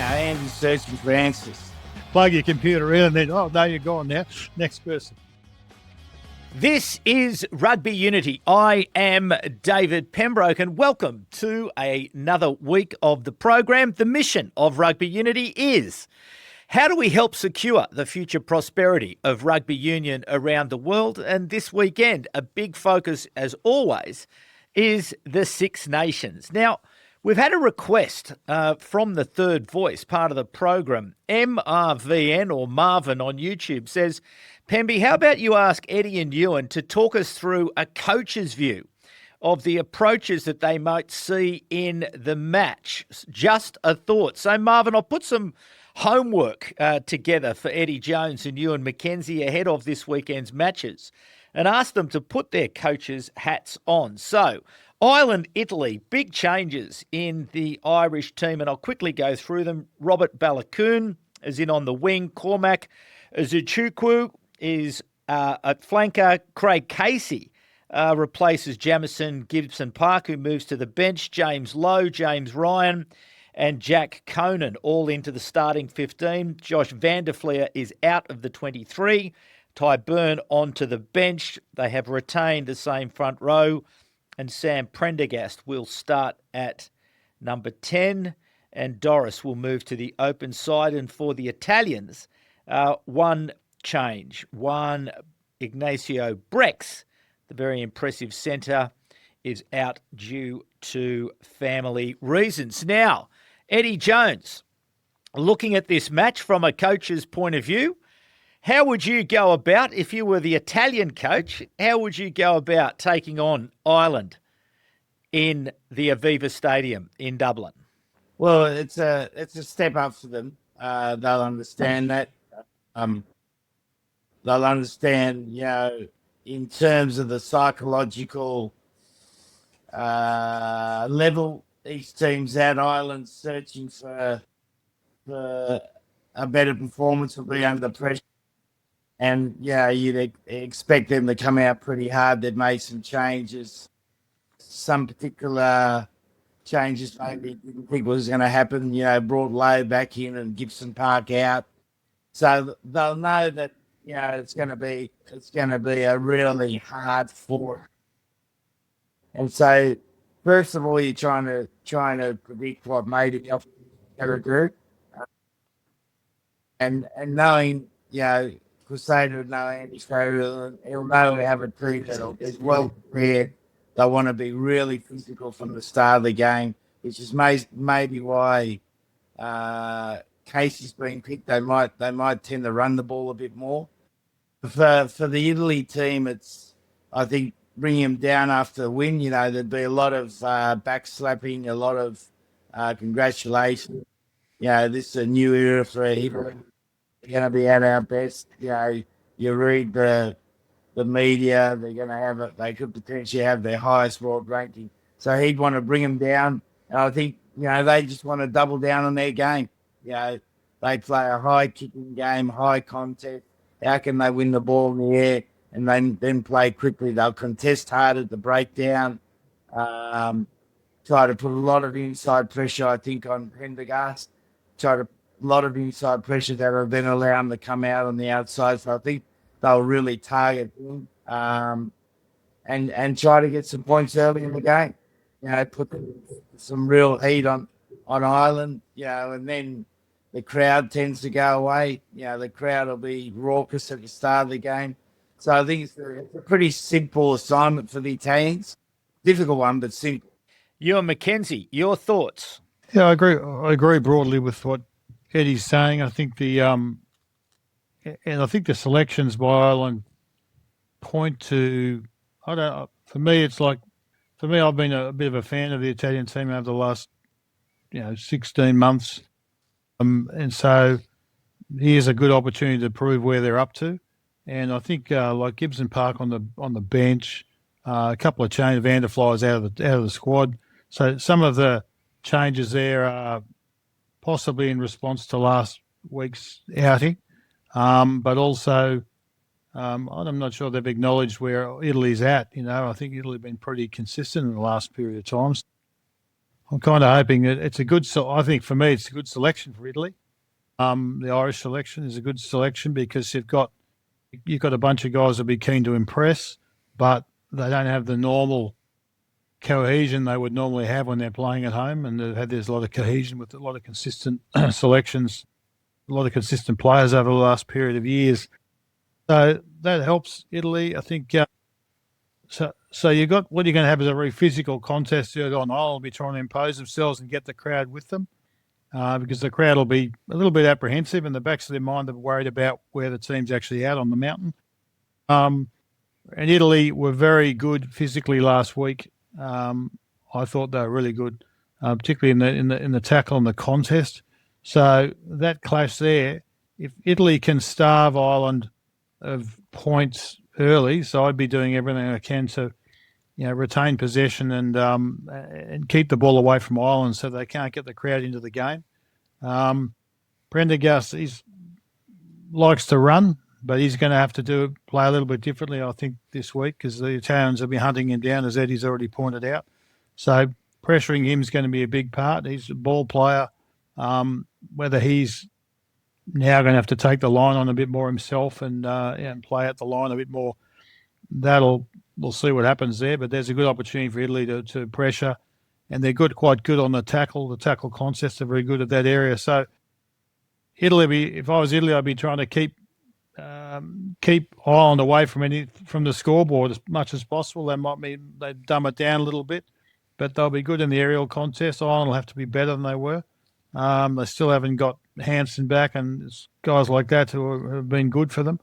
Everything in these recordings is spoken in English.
Andy's searching for answers. Plug your computer in and then, oh, no, you're gone now. Next person. This is Rugby Unity. I am David Pembroke and welcome to another week of the program. The mission of Rugby Unity is: how do we help secure the future prosperity of rugby union around the world? And this weekend, a big focus, as always, is the Six Nations. Now, we've had a request from the third voice, part of the program. MRVN, or Marvin on YouTube, says, Pemby, how about you ask Eddie and Ewen to talk us through a coach's view of the approaches that they might see in the match? Just a thought. So, Marvin, I'll put some homework together for Eddie Jones and Ewen McKenzie ahead of this weekend's matches and ask them to put their coaches' hats on. So, Ireland, Italy, big changes in the Irish team, and I'll quickly go through them. Robert Balakoon is in on the wing. Cormac Zuchukwu is at flanker. Craig Casey replaces Jamison Gibson-Park, who moves to the bench. James Lowe, James Ryan, and Jack Conan all into the starting 15. Josh Vanderfleer is out of the 23. Ty Byrne onto the bench. They have retained the same front row. And Sam Prendergast will start at number 10. And Doris will move to the open side. And for the Italians, one change. One, Ignacio Brex, the very impressive centre, is out due to family reasons. Now, Eddie Jones, looking at this match from a coach's point of view, how would you go about, if you were the Italian coach, how would you go about taking on Ireland in the Aviva Stadium in Dublin? Well, it's a step up for them. They'll understand that. They'll understand, in terms of the psychological level, each team's at. Ireland's searching for a better performance, will be under pressure. And, you'd expect them to come out pretty hard. They've made some changes. Some particular changes maybe didn't think was going to happen. Brought Lowe back in and Gibson Park out. So they'll know that, it's going to be a really hard fought. And so, first of all, you're trying to predict what maybe they'll do. And knowing, Crusader would know Andy Farrell, he'll know we have a team that is well prepared. They want to be really physical from the start of the game, which is maybe why Casey's been picked. They might tend to run the ball a bit more. For the Italy team, it's, I think, bringing them down after the win. There'd be a lot of backslapping, a lot of congratulations. This is a new era for Italy. We're going to be at our best. You read the media, they're going to have it. They could potentially have their highest world ranking. So he'd want to bring them down. And I think, they just want to double down on their game. They play a high kicking game, high contest. How can they win the ball in the air and then play quickly? They'll contest hard at the breakdown. Try to put a lot of inside pressure, I think, on Prendergast. A lot of inside pressure that will then allow them to come out on the outside. So I think they'll really target him and try to get some points early in the game. Put some real heat on Ireland, and then the crowd tends to go away. The crowd will be raucous at the start of the game. So I think it's a pretty simple assignment for the Italians. Difficult one, but simple. Ewen McKenzie, your thoughts? Yeah, I agree broadly with what Eddie's saying. I think the selections by Ireland point to, for me, I've been a bit of a fan of the Italian team over the last, 16 months. And so here's a good opportunity to prove where they're up to. And I think like Gibson Park on the bench, a couple of changes, Vanderfly's out of the squad. So some of the changes there are possibly in response to last week's outing, but also I'm not sure they've acknowledged where Italy's at. I think Italy have been pretty consistent in the last period of times. I'm kind of hoping that it's a good. I think for me, it's a good selection for Italy. The Irish selection is a good selection because you've got a bunch of guys that'll be keen to impress, but they don't have the normal cohesion they would normally have when they're playing at home. And there's a lot of cohesion with a lot of consistent selections, a lot of consistent players over the last period of years. So that helps Italy, I think. So you got what you're going to have is a very physical contest. On Ireland will be trying to impose themselves and get the crowd with them. Because the crowd will be a little bit apprehensive in the backs of their mind. They're worried about where the team's actually at on the mountain. And Italy were very good physically last week. I thought they were really good, particularly in the tackle and the contest. So that clash there, if Italy can starve Ireland of points early, so I'd be doing everything I can to retain possession and keep the ball away from Ireland so they can't get the crowd into the game. Prendergast, he likes to run, but he's going to have to play a little bit differently, I think, this week because the Italians will be hunting him down, as Eddie's already pointed out. So pressuring him is going to be a big part. He's a ball player. Whether he's now going to have to take the line on a bit more himself and play at the line a bit more, we'll see what happens there. But there's a good opportunity for Italy to pressure, and they're quite good on the tackle. The tackle concepts are very good at that area. So Italy, if I was Italy, I'd be trying to keep Ireland away from the scoreboard as much as possible. They dumb it down a little bit, but they'll be good in the aerial contest. Ireland will have to be better than they were. They still haven't got Hansen back and guys like that who have been good for them.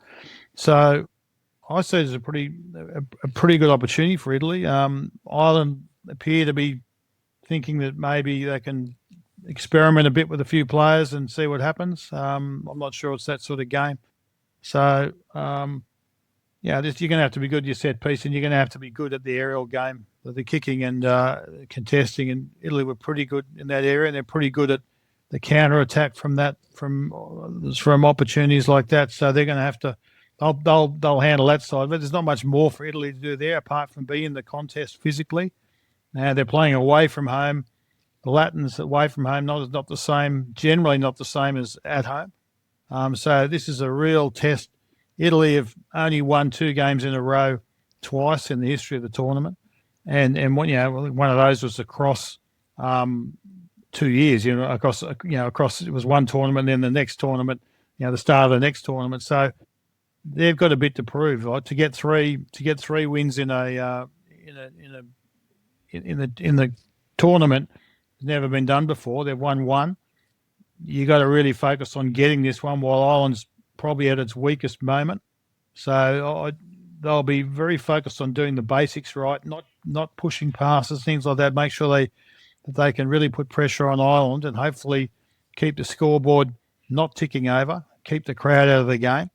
So I see there's a pretty good opportunity for Italy. Ireland appear to be thinking that maybe they can experiment a bit with a few players and see what happens. I'm not sure it's that sort of game. So, you're going to have to be good at your set piece, and you're going to have to be good at the aerial game, the kicking and contesting. And Italy were pretty good in that area, and they're pretty good at the counter attack from opportunities like that. So they're going to have to. They'll handle that side, but there's not much more for Italy to do there apart from be in the contest physically. Now they're playing away from home. The Latins away from home not the same, generally not the same as at home. So this is a real test. Italy have only won 2 games in a row twice in the history of the tournament, and one of those was across 2 years. Across it was one tournament, then the next tournament, the start of the next tournament. So they've got a bit to prove, right? To get three wins in the tournament has never been done before. They've won 1. You got to really focus on getting this one while Ireland's probably at its weakest moment. So they'll be very focused on doing the basics right, not pushing passes, things like that. Make sure that they can really put pressure on Ireland and hopefully keep the scoreboard not ticking over, keep the crowd out of the game.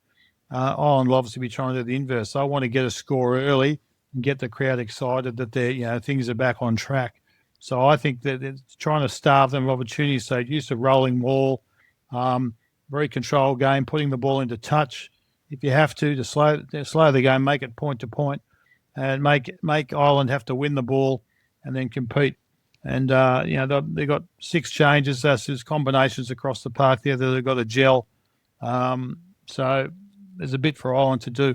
Ireland will obviously be trying to do the inverse. So I want to get a score early and get the crowd excited that things are back on track. So I think that it's trying to starve them of opportunities. So use of rolling ball, very controlled game, putting the ball into touch. If you have to slow the game, make it point to point, and make Ireland have to win the ball and then compete. And they've got 6 changes. There's combinations across the park there that they've got to gel. So there's a bit for Ireland to do.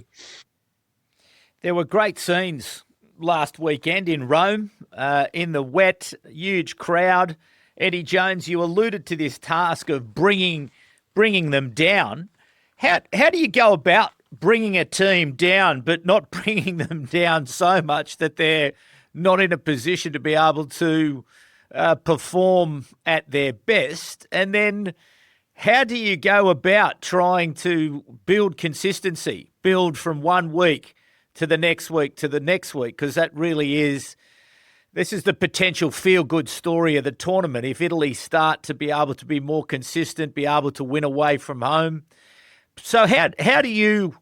There were great scenes last weekend in Rome, in the wet, huge crowd. Eddie Jones, you alluded to this task of bringing them down. How do you go about bringing a team down, but not bringing them down so much that they're not in a position to be able to perform at their best? And then how do you go about trying to build consistency, build from one week to the next week to the next week? Because that really this is the potential feel-good story of the tournament. If Italy start to be able to be more consistent, be able to win away from home. So how do you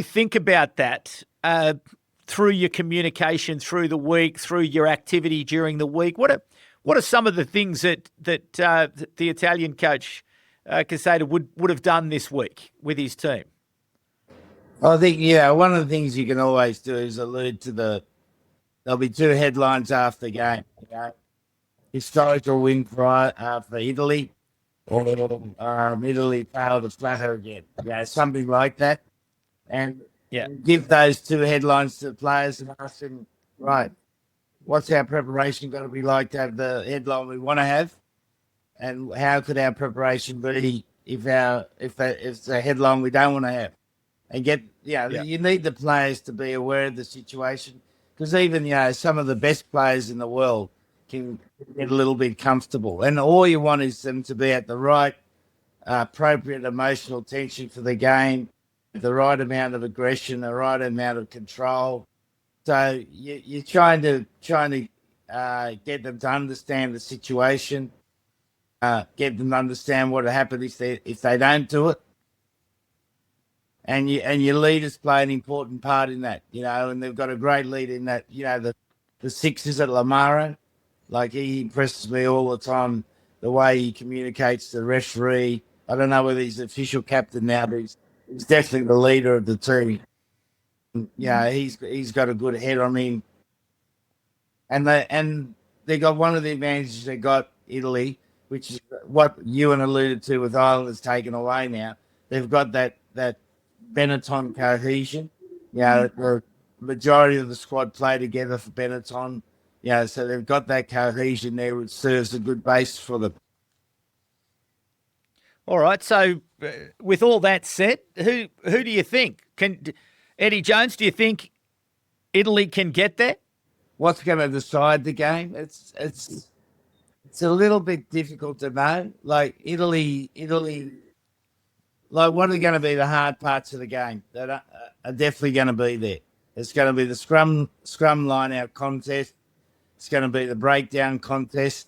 think about that through your communication, through the week, through your activity during the week? What are some of the things that the Italian coach Caseta would have done this week with his team? I think, one of the things you can always do is allude to there'll be 2 headlines after the game. historical win for Italy, or Italy fail to flatter again. Yeah, something like that. And Yeah. give those two headlines to the players and ask them, right, what's our preparation going to be like to have the headline we want to have? And how could our preparation be if it's a headline we don't want to have? And you need the players to be aware of the situation, because even some of the best players in the world can get a little bit comfortable, and all you want is them to be at the right appropriate emotional tension for the game, the right amount of aggression, the right amount of control. So you're trying to get them to understand the situation, get them to understand what will happen if they don't do it. And your leaders play an important part in that, and they've got a great leader in that. The Sixers at Lamaro, like, he impresses me all the time, the way he communicates to the referee. I don't know whether he's the official captain now, but he's definitely the leader of the team. Yeah, he's got a good head on him, and they got one of the advantages they got, Italy, which is what Ewen alluded to with Ireland is taken away now. They've got that Benetton cohesion. The majority of the squad play together for Benetton. So they've got that cohesion there, which serves a good base for them. All right. So, with all that said, who do you think Eddie Jones? Do you think Italy can get there? What's going to decide the game? It's a little bit difficult to know. Like Italy. Like, what are going to be the hard parts of the game that are definitely going to be there? It's going to be the scrum line-out contest. It's going to be the breakdown contest.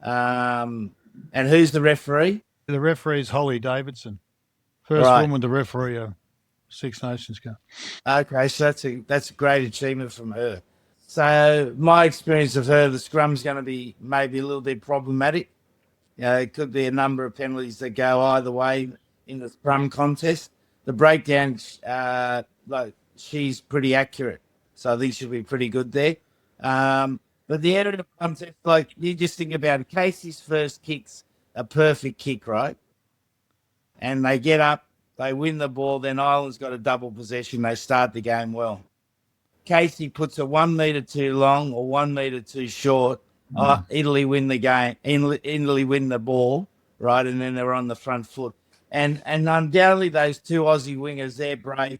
And who's the referee? The referee is Holly Davidson. First woman to referee a Six Nations game. Okay, so that's a great achievement from her. So my experience of her, the scrum's going to be maybe a little bit problematic. It could be a number of penalties that go either way in the scrum contest. The breakdown, she's pretty accurate, so I think she'll be pretty good there. But the end of the contest, like, you just think about it. Casey's first kick's a perfect kick, right? And they get up, they win the ball, then Ireland's got a double possession, they start the game well. Casey puts a 1 metre too long or 1 metre too short. Italy win the game. Italy win the ball, right? And then they're on the front foot. And undoubtedly those two Aussie wingers, they're brave.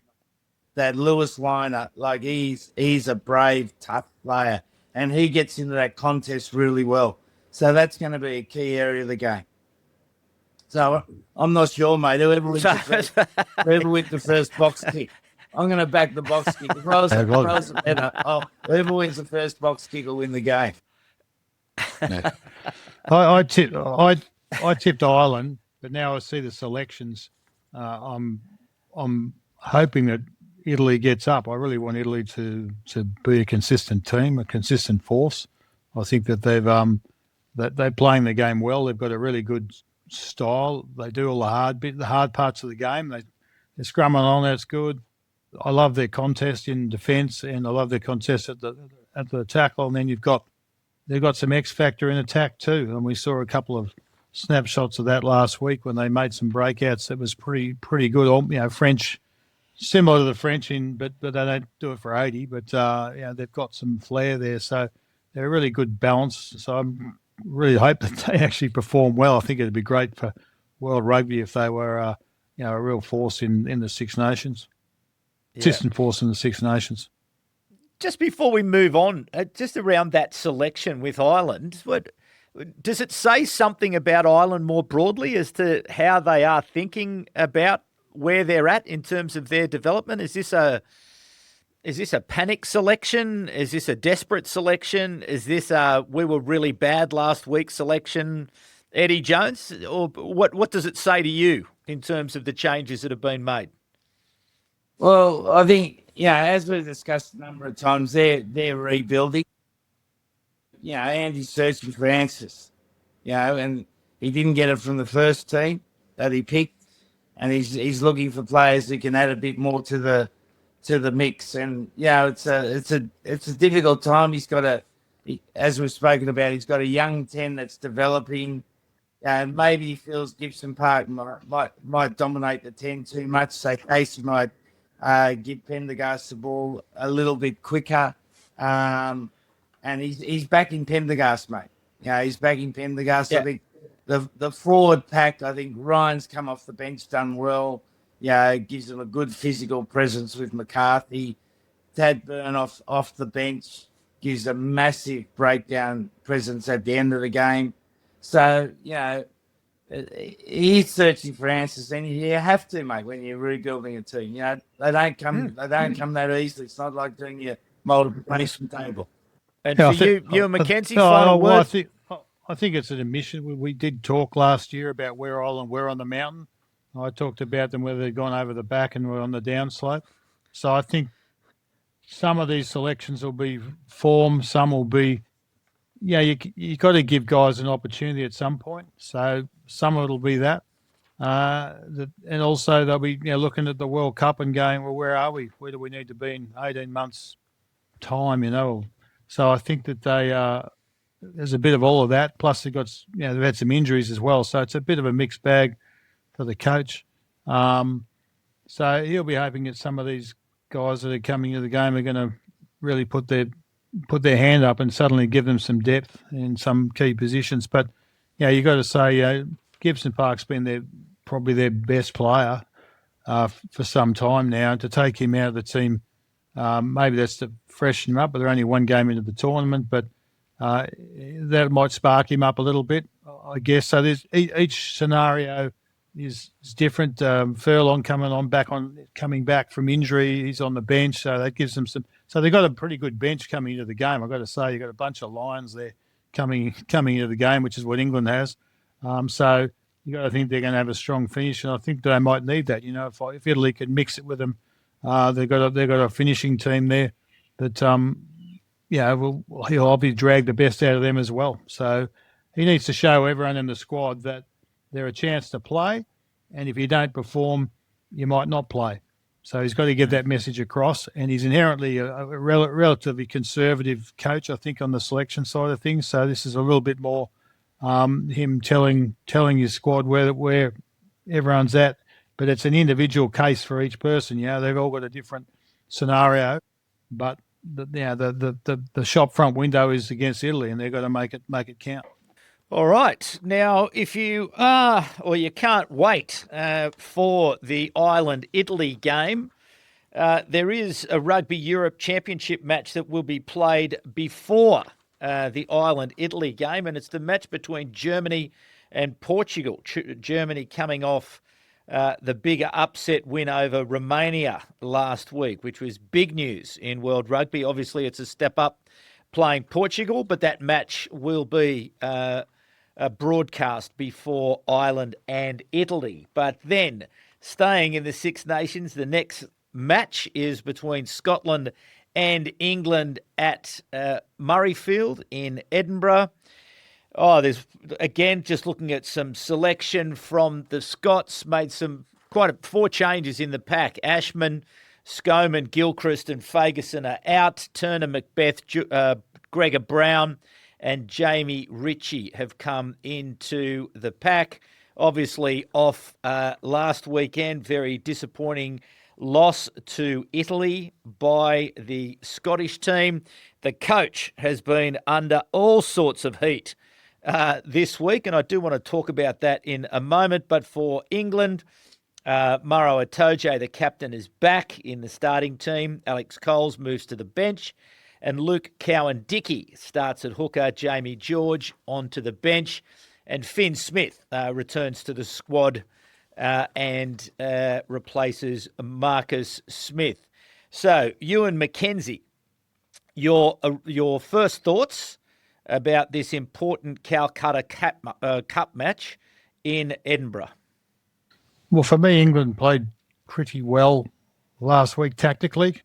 That Lewis Liner, like, he's a brave, tough player, and he gets into that contest really well. So that's going to be a key area of the game. So I'm not sure, mate. Whoever wins the first box kick, I'm going to back the box kick. Whoever wins the first box kick will win the game. Yeah. I tipped Ireland, but now I see the selections. I'm hoping that Italy gets up. I really want Italy to be a consistent team, a consistent force. I think that they're playing the game well. They've got a really good style. They do all the hard parts of the game. They're scrumming on. That's good. I love their contest in defence, and I love their contest at the tackle. And then they've got some X factor in attack too. And we saw a couple of snapshots of that last week when they made some breakouts. That was pretty good. French, similar to the French but they don't do it for 80. But they've got some flair there, so they're a really good balance. So I'm really hope that they actually perform well. I think it'd be great for World Rugby if they were a real force in the Six Nations, consistent force in the Six Nations. Just before we move on, just around that selection with Ireland, does it say something about Ireland more broadly as to how they are thinking about where they're at in terms of their development? Is this a panic selection? Is this a desperate selection? Is this a we were really bad last week selection, Eddie Jones? Or what does it say to you in terms of the changes that have been made? Well, I think, as we've discussed a number of times, they're rebuilding. Andy's searching for answers, and he didn't get it from the first team that he picked, and he's looking for players who can add a bit more to the mix. And it's a difficult time. He's got as we've spoken about, he's got a young 10 that's developing. And maybe he feels Gibson Park might dominate the 10 too much. So Casey might give Pendergast the ball a little bit quicker. And he's backing Pendergast, mate. He's backing Pendergast. Yeah. I think the forward pack, I think Ryan's come off the bench, done well. Gives them a good physical presence with McCarthy. Tad Burn off the bench gives a massive breakdown presence at the end of the game. So, he's searching for answers, and you have to, mate, when you're rebuilding a team. They don't come that easily. It's not like doing your multiplication table. And for you and McKenzie, final word? I think it's an admission. We did talk last year about where Ireland were on the mountain. I talked about them, whether they'd gone over the back and were on the downslope. So I think some of these selections will be form, some will be, you got to give guys an opportunity at some point. So some of it'll be that. And also they'll be looking at the World Cup and going, well, where are we? Where do we need to be in 18 months' time, So I think that there's a bit of all of that. Plus they've got, they've had some injuries as well. So it's a bit of a mixed bag for the coach. So he'll be hoping that some of these guys that are coming into the game are going to really put their hand up and suddenly give them some depth in some key positions. But you got to say Gibson Park's been probably their best player for some time now, and to take him out of the team, maybe that's to freshen him up. But they're only one game into the tournament, but that might spark him up a little bit, I guess. So there's each scenario is different. Furlong coming back from injury, he's on the bench, so that gives them some. So they've got a pretty good bench coming into the game. I've got to say, you've got a bunch of Lions there coming into the game, which is what England has. So you got to think they're going to have a strong finish, and I think they might need that. If Italy could mix it with them, they've got a finishing team there that he'll obviously drag the best out of them as well. So he needs to show everyone in the squad that they're a chance to play, and if you don't perform, you might not play. So he's got to get that message across, and he's inherently a relatively conservative coach, I think, on the selection side of things. So this is a little bit more him telling his squad where everyone's at, but it's an individual case for each person. They've all got a different scenario, but the shop front window is against Italy, and they've got to make it count. All right. Now, if you are or you can't wait for the Ireland-Italy game, there is a Rugby Europe Championship match that will be played before the Ireland-Italy game, and it's the match between Germany and Portugal. Germany coming off the bigger upset win over Romania last week, which was big news in World Rugby. Obviously, it's a step up playing Portugal, but that match will be broadcast before Ireland and Italy. But then, staying in the Six Nations, the next match is between Scotland and England at Murrayfield in Edinburgh. There's, again, just looking at some selection from the Scots, made four changes in the pack. Ashman, Skoman, Gilchrist and Fagerson are out. Turner, Macbeth, Gregor Brown and Jamie Ritchie have come into the pack. Obviously off last weekend, very disappointing loss to Italy by the Scottish team. The coach has been under all sorts of heat this week, and I do want to talk about that in a moment. But for England, Maro Itoje, the captain, is back in the starting team. Alex Coles moves to the bench. And Luke Cowan-Dickey starts at hooker. Jamie George onto the bench. And Finn Smith returns to the squad and replaces Marcus Smith. So, Ewen McKenzie, your first thoughts about this important Calcutta Cup match in Edinburgh? Well, for me, England played pretty well last week tactically.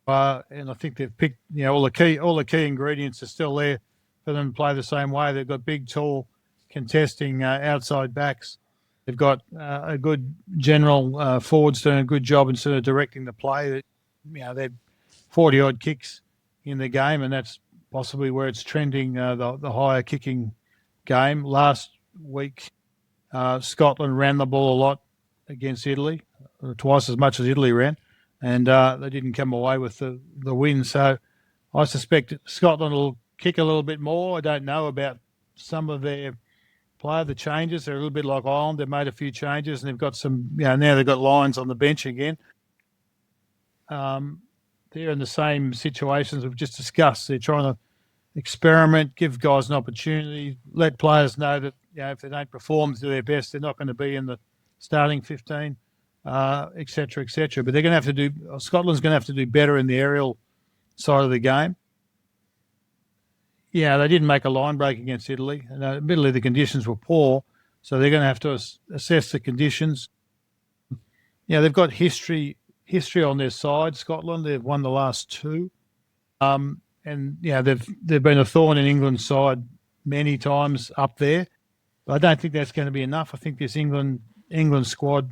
And I think they've picked, all the key ingredients are still there for them to play the same way. They've got big, tall, contesting outside backs. They've got a good general forwards doing a good job in sort of directing the play. They've 40-odd kicks in the game, and that's possibly where it's trending, the higher kicking game. Last week, Scotland ran the ball a lot against Italy, twice as much as Italy ran, and they didn't come away with the win. So I suspect Scotland will kick a little bit more. I don't know about some of their the changes. They're a little bit like Ireland. They've made a few changes, and they've got some, now they've got Lions on the bench again. They're in the same situations we've just discussed. They're trying to experiment, give guys an opportunity, let players know that if they don't perform to their best, they're not going to be in the starting 15, et cetera, et cetera. But they're going to have to Scotland's going to have to do better in the aerial side of the game. Yeah, they didn't make a line break against Italy. And admittedly, the conditions were poor, so they're going to have to assess the conditions. Yeah, they've got history on their side, Scotland. They've won the last two. And they've been a thorn in England's side many times up there. But I don't think that's going to be enough. I think this England squad,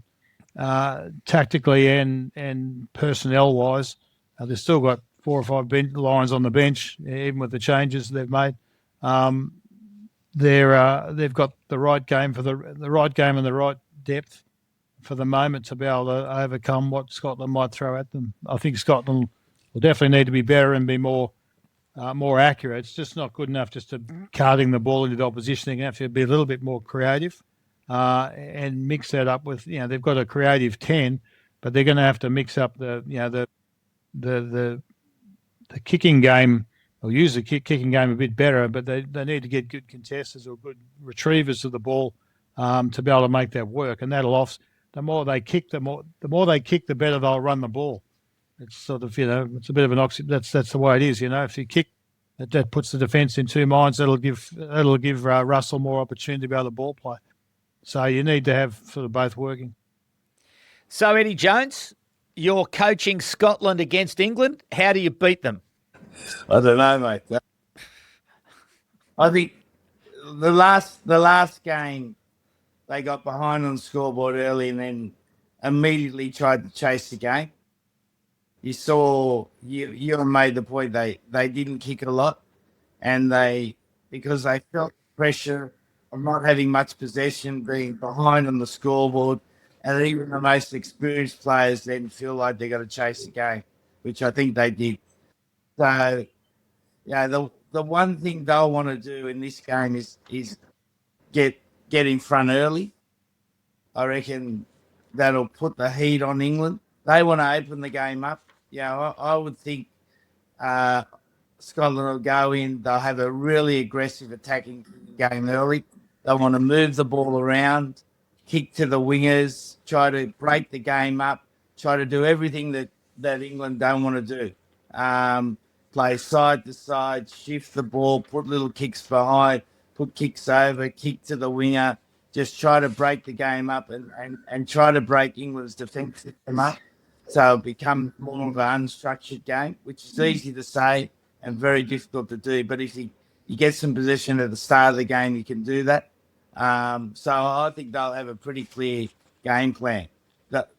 tactically and personnel-wise, they've still got 4 or 5 lines on the bench, even with the changes they've made. They've got the right game for the right game and the right depth for the moment to be able to overcome what Scotland might throw at them. I think Scotland will definitely need to be better and be more accurate. It's just not good enough just to carting the ball into the opposition. They're going to have to be a little bit more creative and mix that up with, they've got a creative 10, but they're going to have to mix up the kicking game, or use the kicking game a bit better, but they need to get good contesters or good retrievers of the ball to be able to make that work. And that'll the more they kick, the better they'll run the ball. It's sort of, it's a bit of an that's the way it is. If you kick, that puts the defence in two minds. That'll give Russell more opportunity to be able to ball play. So you need to have sort of both working. So Eddie Jones, you're coaching Scotland against England. How do you beat them? I don't know, mate. I think the last game, they got behind on the scoreboard early and then immediately tried to chase the game. You saw, you made the point, they didn't kick a lot, and because they felt pressure of not having much possession, being behind on the scoreboard, and even the most experienced players then feel like they got to chase the game, which I think they did. So, the one thing they'll want to do in this game is get in front early. I reckon that'll put the heat on England. They want to open the game up. I would think Scotland will go in. They'll have a really aggressive attacking game early. They'll want to move the ball around, kick to the wingers, try to break the game up, try to do everything that England don't want to do. Play side to side, shift the ball, put little kicks behind, put kicks over, kick to the winger, just try to break the game up and try to break England's defence system up. So it'll become more of an unstructured game, which is easy to say and very difficult to do. But if you get some position at the start of the game, you can do that. So I think they'll have a pretty clear game plan.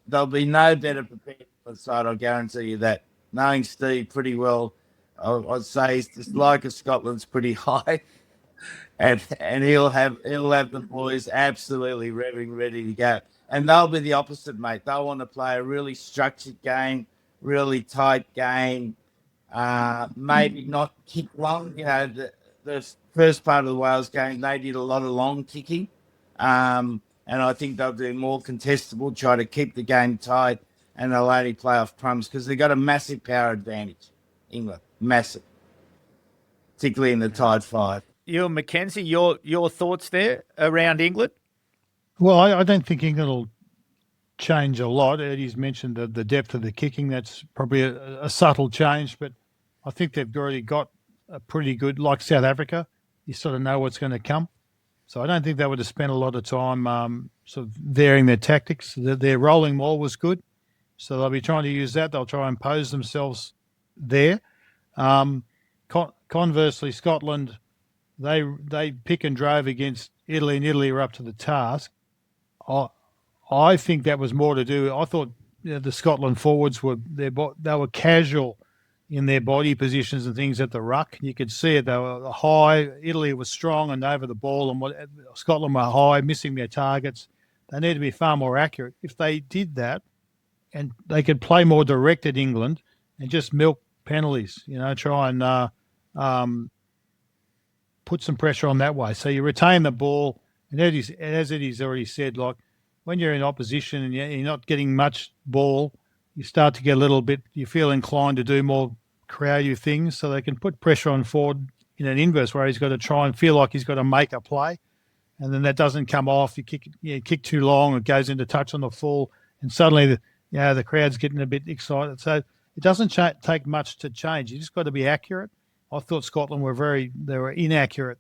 They'll be no better prepared for the side, I'll guarantee you that. Knowing Steve pretty well, I'd say his dislike of Scotland's pretty high. And he'll have the boys absolutely revving, ready to go. And they'll be the opposite, mate. They'll want to play a really structured game, really tight game, maybe not kick long. The first part of the Wales game, they did a lot of long kicking. And I think they'll do more contestable, try to keep the game tight, and they'll only play off crumbs because they've got a massive power advantage, England. Massive. Particularly in the tied five. Ewen McKenzie, your thoughts there around England? Well, I don't think England will change a lot. Eddie's mentioned the depth of the kicking. That's probably a subtle change, but I think they've already got a pretty good, like South Africa, you sort of know what's going to come. So I don't think they would have spent a lot of time sort of varying their tactics. Their rolling maul was good, so they'll be trying to use that. They'll try and impose themselves there. Conversely, Scotland, they pick and drove against Italy, and Italy were up to the task. I think that was more to do. I thought the Scotland forwards they were casual in their body positions and things at the ruck. You could see it. They were high. Italy was strong and over the ball, and Scotland were high, missing their targets. They need to be far more accurate. If they did that, and they could play more direct at England and just milk penalties, try and put some pressure on that way. So you retain the ball. And as Eddie's already said, like when you're in opposition and you're not getting much ball, you start to get a little bit, you feel inclined to do more creative things, so they can put pressure on Ford in an inverse where he's got to try and feel like he's got to make a play. And then that doesn't come off. You kick too long, it goes into touch on the full, and suddenly the crowd's getting a bit excited. So it doesn't take much to change. You just got to be accurate. I thought Scotland were inaccurate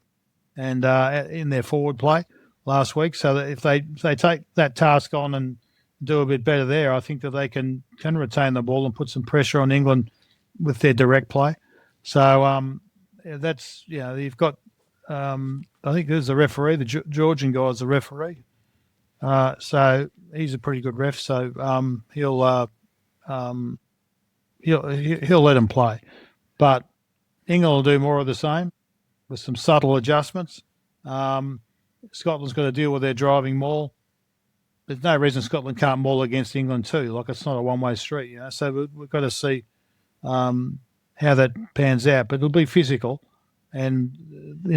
and in their forward play last week. So that if they take that task on and do a bit better there, I think that they can retain the ball and put some pressure on England with their direct play. So that's you've got. I think there's a referee. The Georgian guy is the referee. So he's a pretty good ref. So he'll let him play, but England will do more of the same with some subtle adjustments. Scotland's got to deal with their driving maul. There's no reason Scotland can't maul against England too. Like, it's not a one-way street, So we've got to see how that pans out. But it'll be physical, and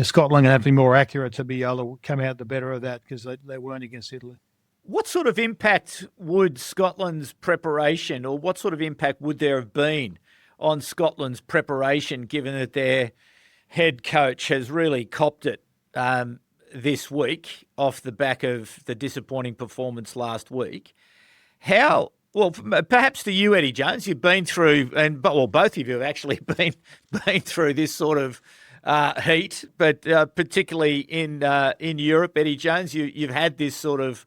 Scotland going to have to be more accurate to be able to come out the better of that, because they weren't against Italy. What sort of impact would Scotland's preparation, or what sort of impact would there have been on Scotland's preparation, given that their head coach has really copped it this week off the back of the disappointing performance last week? Perhaps to you, Eddie Jones, you've been through, both of you have actually been through this sort of heat, but particularly in Europe, Eddie Jones, you've had this sort of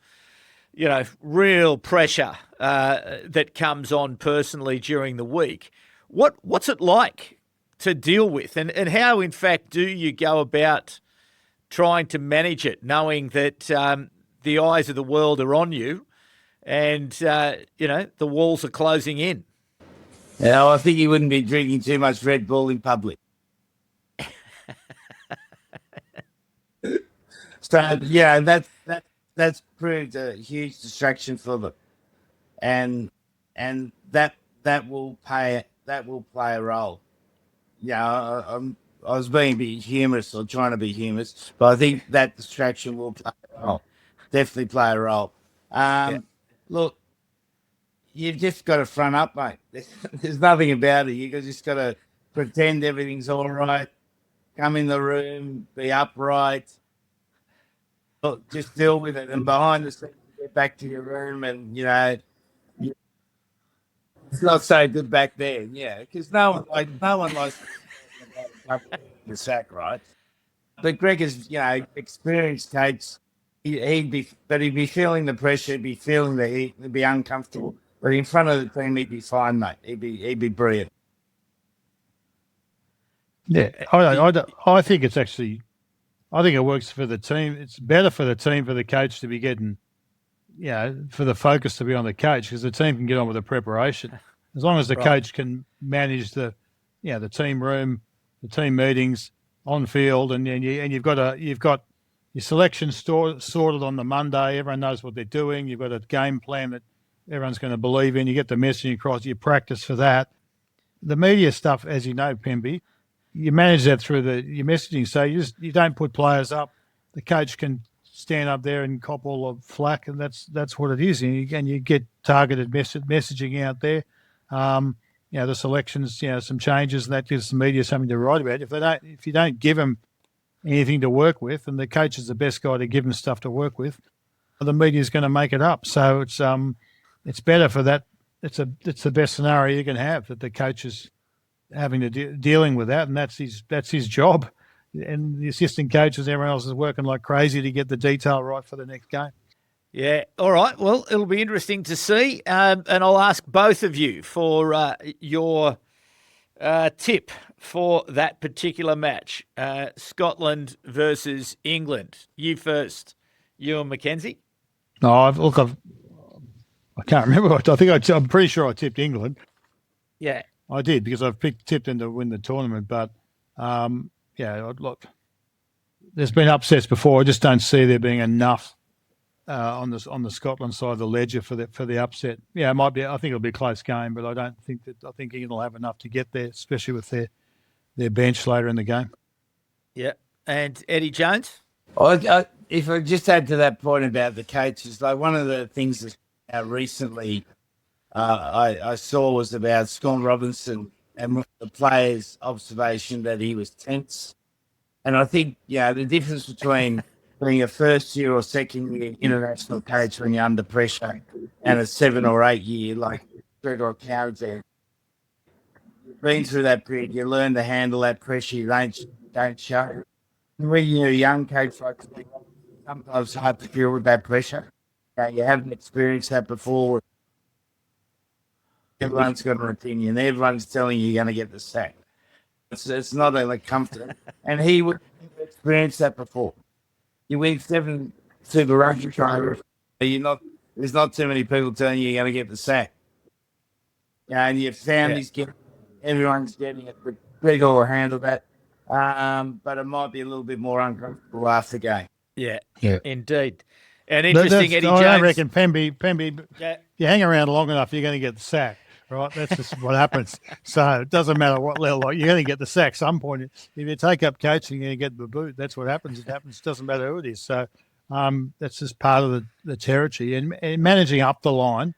real pressure that comes on personally during the week. What's it like to deal with, and how in fact do you go about trying to manage it, knowing that the eyes of the world are on you, and the walls are closing in? Yeah, I think he wouldn't be drinking too much Red Bull in public. So that's proved a huge distraction for them, and that will play a role. I was being a bit humorous, or trying to be humorous, but I think that distraction will play a role. Definitely play a role. Look, you've just got to front up, mate. There's nothing about it. You just got to pretend everything's all right. Come in the room, be upright. Look, just deal with it, and behind the scenes, get back to your room, and it's not so good back there, because no one likes the sack, right? But Greg is, experienced coach. He'd be feeling the pressure, he'd be feeling the heat, he'd be uncomfortable. But in front of the team, he'd be fine, mate. He'd be brilliant. Yeah, I think it's actually, I think it works for the team. It's better for the team, for the coach to be getting, for the focus to be on the coach, because the team can get on with the preparation. As long as the coach can manage the team room, the team meetings on field, and you've got your selection sorted on the Monday. Everyone knows what they're doing. You've got a game plan that everyone's going to believe in. You get the messaging across. You practice for that. The media stuff, as you know, Pemby, you manage that through your messaging. So you don't put players up. The coach can stand up there and cop all the flack, and that's what it is. And you get targeted messaging out there. The selections, some changes, and that gives the media something to write about. If you don't give them anything to work with, and the coach is the best guy to give them stuff to work with, the media is going to make it up. So it's better for that. It's the best scenario you can have, that the coach is having to dealing with that, and that's his job. And the assistant coaches, everyone else is working like crazy to get the detail right for the next game. Yeah. All right. Well, it'll be interesting to see. And I'll ask both of you for your tip for that particular match, Scotland versus England. You first, Ewen McKenzie. No, I can't remember. I'm pretty sure I tipped England. Yeah. I did because I've tipped him to win the tournament. But look, there's been upsets before. I just don't see there being enough on the Scotland side of the ledger for the upset. Yeah, it might be. I think it'll be a close game, but I think England will have enough to get there, especially with their bench later in the game. Yeah, and Eddie Jones. If I just add to that point about the coaches, like one of the things that recently I saw was about Scott Robinson and the players' observation that he was tense. And I think, the difference between being a first year or second year international coach when you're under pressure and a 7 or 8 year, like Fred or Coward there, been through that period, you learn to handle that pressure, you don't show. When you're a young coach, like sometimes it's hard to deal with that pressure. You haven't experienced that before. Everyone's got an opinion. Everyone's telling you you're going to get the sack. It's not only comfort. And he would experience that before. You win 7 Super Rugby tries. There's not too many people telling you you're going to get the sack. And your family's everyone's getting it. Greg will handle that. But it might be a little bit more uncomfortable after the game. Yeah, indeed. And interesting, Eddie Jones. I reckon Pemby, you hang around long enough, you're going to get the sack, right? That's just what happens. So it doesn't matter what level, you're going to get the sack some point. If you take up coaching and you get the boot, that's what happens. It happens. It doesn't matter who it is. So that's just part of the territory. And managing up the line,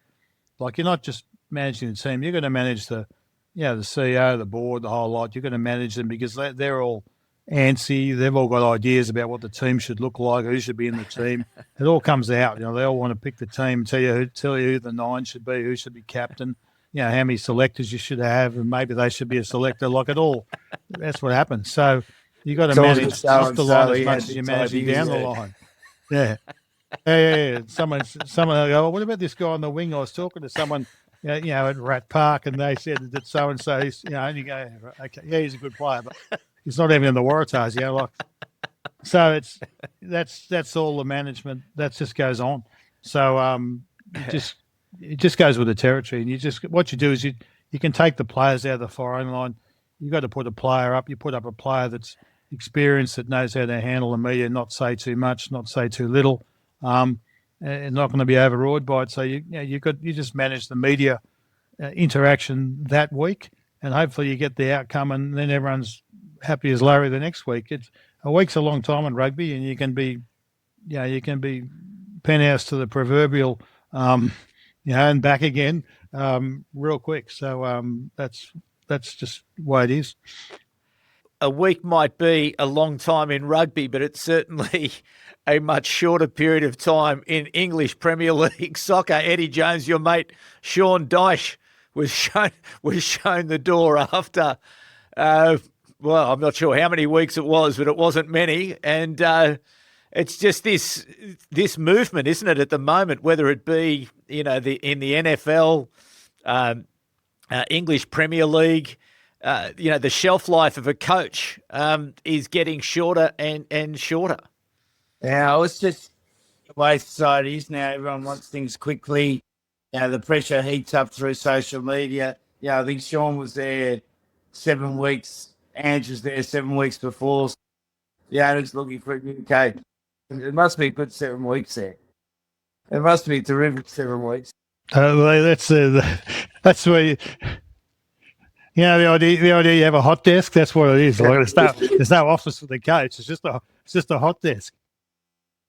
like you're not just managing the team, you're going to manage the CEO, the board, the whole lot. You're going to manage them because they're all antsy. They've all got ideas about what the team should look like, who should be in the team. It all comes out. They all want to pick the team, tell you who the 9 should be, who should be captain, how many selectors you should have, and maybe they should be a selector. Like it all, that's what happens. So you got to manage up the line as much as you're managing down the line. Yeah. Someone will go, well, what about this guy on the wing? I was talking to someone at Rat Park, and they said that so and so. And you go, okay, yeah, he's a good player, but he's not even in the Waratahs, So that's all the management that just goes on. So it just goes with the territory, and what you do is you can take the players out of the firing line. You got to put a player up. You put up a player that's experienced, that knows how to handle the media, not say too much, not say too little. And not going to be overawed by it. So you just manage the media interaction that week, and hopefully you get the outcome, and then everyone's happy as Larry the next week. A week's a long time in rugby, and you can be penthouse to the proverbial, and back again real quick. So that's just the way it is. A week might be a long time in rugby, but it's certainly a much shorter period of time in English Premier League soccer. Eddie Jones, your mate Sean Dyche was shown the door after, I'm not sure how many weeks it was, but it wasn't many. And it's just this movement, isn't it, at the moment, whether it be in the NFL, English Premier League. The shelf life of a coach is getting shorter and shorter. Yeah, it's just the way society is now. Everyone wants things quickly. The pressure heats up through social media. I think Sean was there 7 weeks. Ange was there 7 weeks before. It's looking for a new coach. It must be a good 7 weeks there. It must be a terrific 7 weeks. That's where the idea you have a hot desk. That's what it is. There's no office for the coach. It's just a hot desk.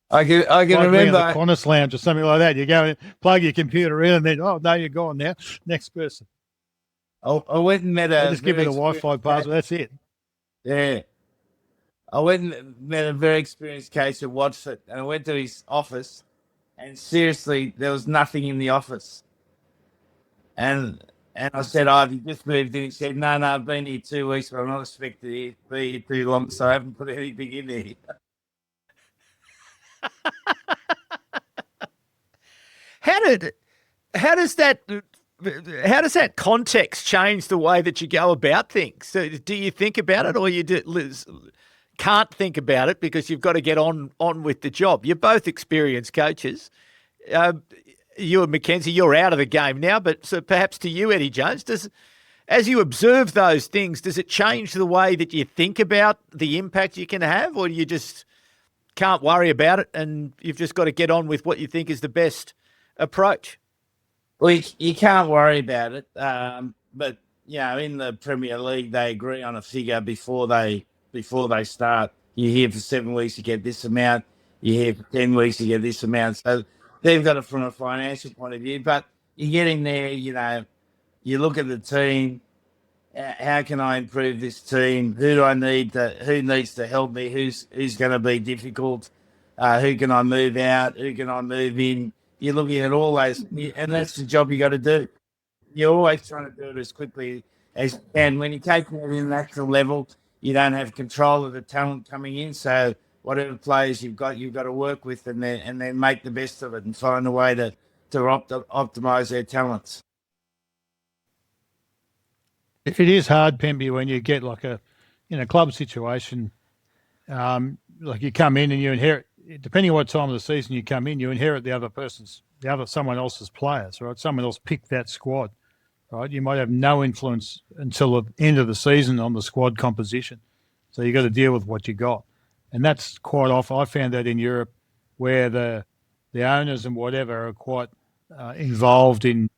I can remember the Qantas lounge or something like that. You go and plug your computer in, and then no, you're gone now. Next person. I went and met just give me the Wi-Fi password. That's it. Yeah. I went and met a very experienced coach at Watford, and I went to his office, and seriously, there was nothing in the office. And I said, have you just moved in? He said, no, I've been here 2 weeks, but I'm not expected to be here too long, so I haven't put anything in there. How does that context change the way that you go about things? So do you think about it, or you can't think about it because you've got to get on with the job? You're both experienced coaches. You and McKenzie, you're out of the game now, but so perhaps to you, Eddie Jones, as you observe those things, does it change the way that you think about the impact you can have, or you just can't worry about it and you've just got to get on with what you think is the best approach? Well, you can't worry about it. But in the Premier League, they agree on a figure before they start. You're here for 7 weeks, you get this amount. You're here for 10 weeks, you get this amount. So they've got it from a financial point of view. But you get in there, you look at the team. How can I improve this team? Who do I need? Who needs to help me? Who's going to be difficult? Who can I move out? Who can I move in? You're looking at all those, and that's the job you got to do. You're always trying to do it as quickly as you can. When you take it to an international level, you don't have control of the talent coming in. So whatever players you've got to work with, and then make the best of it and find a way to optimise their talents. If it is hard, Pemby, when you get like in a club situation, like you come in and you inherit, depending on what time of the season you come in, you inherit someone else's players, right? Someone else picked that squad, right? You might have no influence until the end of the season on the squad composition. So you got to deal with what you got. And that's quite often, I found that in Europe, where the owners and whatever are quite involved in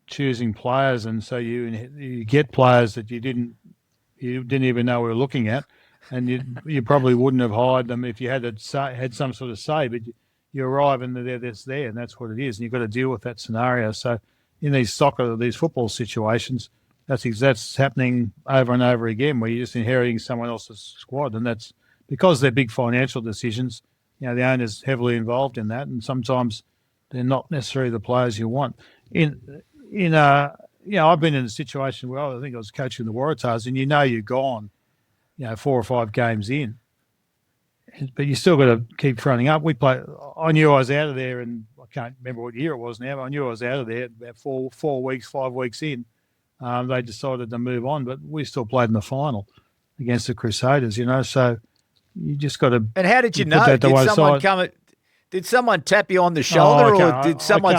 choosing players, and so you get players that you didn't even know we were looking at, and you probably wouldn't have hired them if you had some sort of say. But you arrive and that's there, and that's what it is, and you've got to deal with that scenario. So in these football situations, that's happening over and over again, where you're just inheriting someone else's squad, and that's because they're big financial decisions. The owner's heavily involved in that, and sometimes they're not necessarily the players you want. I've been in a situation where I think I was coaching the Waratahs, and you're gone, 4 or 5 games in, but you still got to keep fronting up. I knew I was out of there, and I can't remember what year it was now, but I knew I was out of there about 5 weeks in. They decided to move on, but we still played in the final against the Crusaders, so you just got to. And how did you know? Did someone tap you on the shoulder, or did someone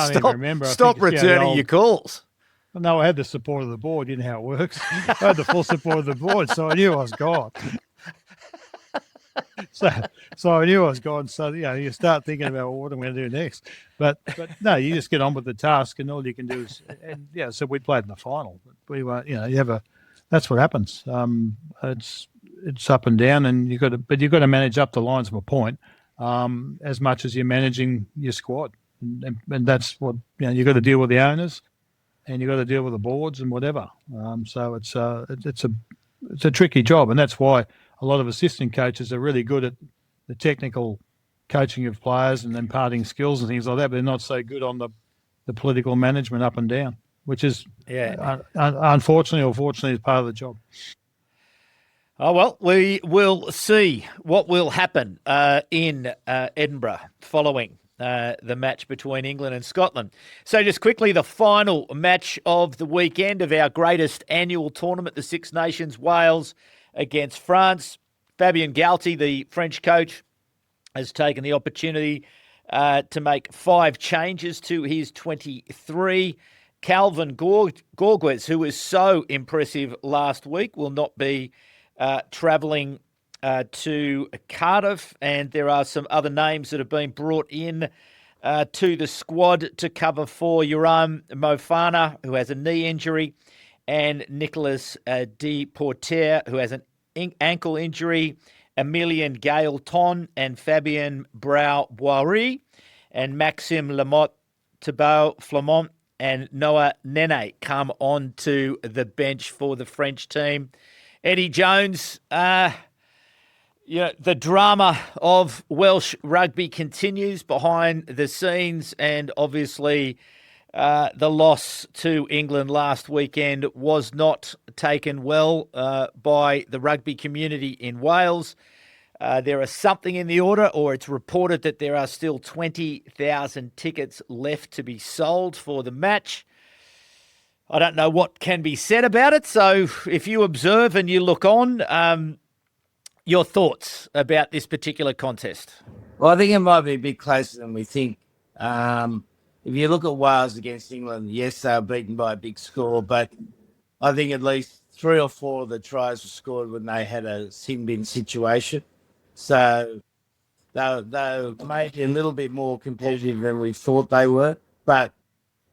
stop returning your calls? Well, no, I had the support of the board. You know how it works. I had the full support of the board, so I knew I was gone. So I knew I was gone. So you start thinking about what I'm going to do next. But no, you just get on with the task, and all you can do is. And so we played in the final. We were, that's what happens. It's up and down, and you've got to manage up the lines from a point. As much as you're managing your squad, and that's what you've got to deal with the owners, and you've got to deal with the boards and whatever. So it's a tricky job, and that's why a lot of assistant coaches are really good at the technical coaching of players and imparting skills and things like that, but they're not so good on the political management up and down, which is unfortunately or fortunately is part of the job. Oh, well, we will see what will happen in Edinburgh following the match between England and Scotland. So just quickly, the final match of the weekend of our greatest annual tournament, the Six Nations, Wales against France. Fabien Galthy, the French coach, has taken the opportunity to make 5 changes to his 23. Calvin Gorgues, who was so impressive last week, will not be travelling to Cardiff, and there are some other names that have been brought in to the squad to cover for Jerome Mofana, who has a knee injury, and Nicolas de Porter, who has an ankle injury, Emilien Gaël-Ton and Fabien Brau-Boiry, and Maxime Lamotte, Thibaut Flamont, and Noah Nene come on to the bench for the French team. Eddie Jones, the drama of Welsh rugby continues behind the scenes, and obviously the loss to England last weekend was not taken well by the rugby community in Wales. There is something in the order, or it's reported that there are still 20,000 tickets left to be sold for the match. I don't know what can be said about it. So if you observe and you look on, your thoughts about this particular contest? Well, I think it might be a bit closer than we think. If you look at Wales against England, yes, they were beaten by a big score, but I think at least 3 or 4 of the tries were scored when they had a sin bin situation. So they're maybe a little bit more competitive than we thought they were, but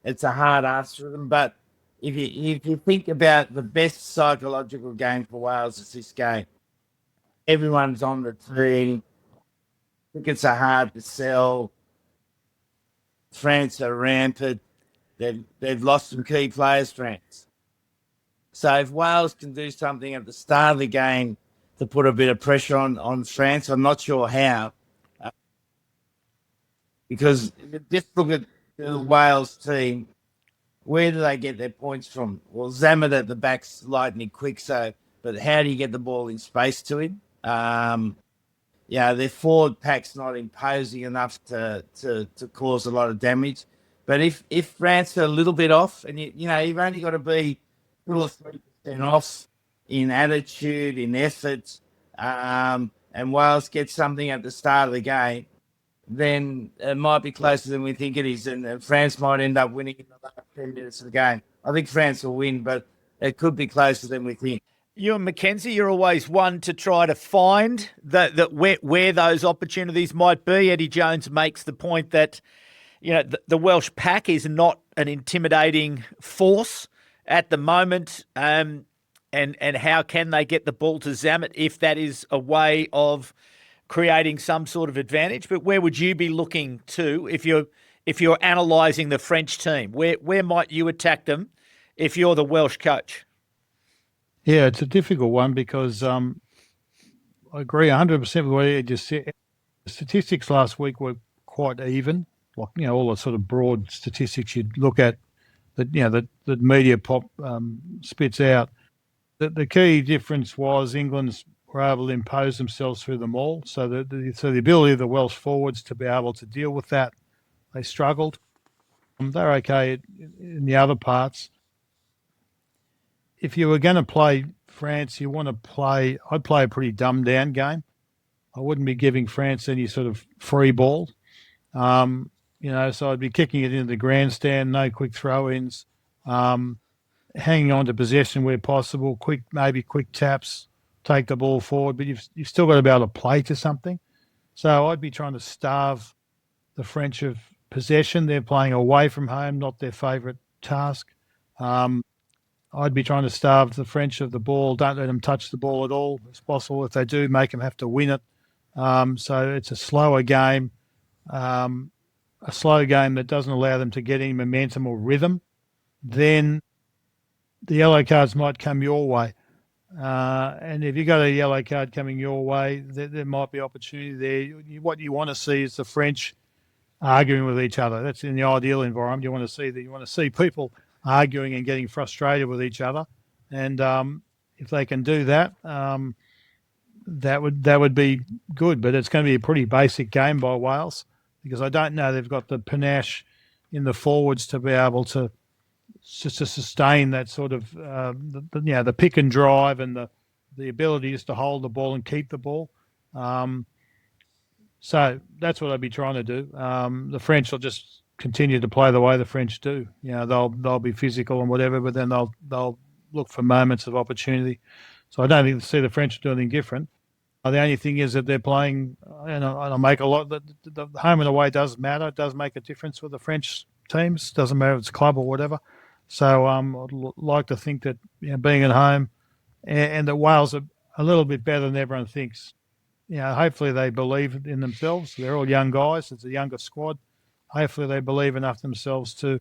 it's a hard ask for them. But if you think about the best psychological game for Wales, it's this game. Everyone's on the team. Tickets are hard to sell. France are rampant. They've lost some key players, France. So if Wales can do something at the start of the game to put a bit of pressure on France, I'm not sure how. Because just look at the Wales team. Where do they get their points from? Well, Zammit at the back's lightning quick, but how do you get the ball in space to him? Their forward pack's not imposing enough to cause a lot of damage. But if France are a little bit off, and you've only got to be 2 or 3% off in attitude, in effort, and Wales get something at the start of the game, then it might be closer than we think it is, and France might end up winning in the last 10 minutes of the game. I think France will win, but it could be closer than we think. You and McKenzie, you're always one to try to find that where those opportunities might be. Eddie Jones makes the point that the Welsh pack is not an intimidating force at the moment, and how can they get the ball to Zammit if that is a way of creating some sort of advantage? But where would you be looking to if you're analysing the French team? Where might you attack them if you're the Welsh coach? Yeah, it's a difficult one because I agree 100% with what you just said. The statistics last week were quite even, like all the sort of broad statistics you'd look at that the media pop spits out. The key difference was England's were able to impose themselves through them all. So the ability of the Welsh forwards to be able to deal with that, they struggled. They're okay in the other parts. If you were going to play France, I'd play a pretty dumbed down game. I wouldn't be giving France any sort of free ball. So I'd be kicking it into the grandstand, no quick throw-ins, hanging on to possession where possible, quick taps, take the ball forward, but you've still got to be able to play to something. So I'd be trying to starve the French of possession. They're playing away from home, not their favourite task. I'd be trying to starve the French of the ball. Don't let them touch the ball at all as possible. If they do, make them have to win it. So it's a slower game, that doesn't allow them to get any momentum or rhythm. Then the yellow cards might come your way. And if you got a yellow card coming your way, there might be opportunity there. What you want to see is the French arguing with each other. That's in the ideal environment. You want to see people arguing and getting frustrated with each other. And if they can do that, that would be good. But it's going to be a pretty basic game by Wales because I don't know they've got the panache in the forwards to be able to just to sustain that sort of the pick and drive and the ability just to hold the ball and keep the ball. So that's what I'd be trying to do. The French will just continue to play the way the French do. They'll be physical and whatever, but then they'll look for moments of opportunity. So I don't think see the French do anything different. The only thing is that they're playing, and I'll make a lot. The home and away does matter. It does make a difference with the French teams. Doesn't matter if it's club or whatever. So I'd like to think that being at home and that Wales are a little bit better than everyone thinks. Hopefully they believe in themselves. They're all young guys. It's a younger squad. Hopefully they believe enough themselves to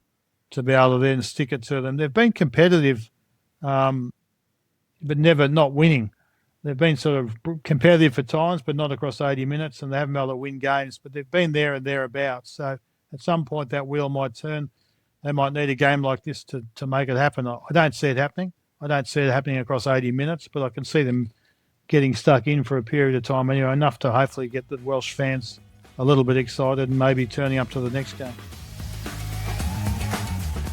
be able to then stick it to them. They've been competitive, but never not winning. They've been sort of competitive for times, but not across 80 minutes, and they haven't been able to win games, but they've been there and thereabouts. So at some point that wheel might turn. They might need a game like this to make it happen. I don't see it happening. I don't see it happening across 80 minutes, but I can see them getting stuck in for a period of time anyway, enough to hopefully get the Welsh fans a little bit excited and maybe turning up to the next game.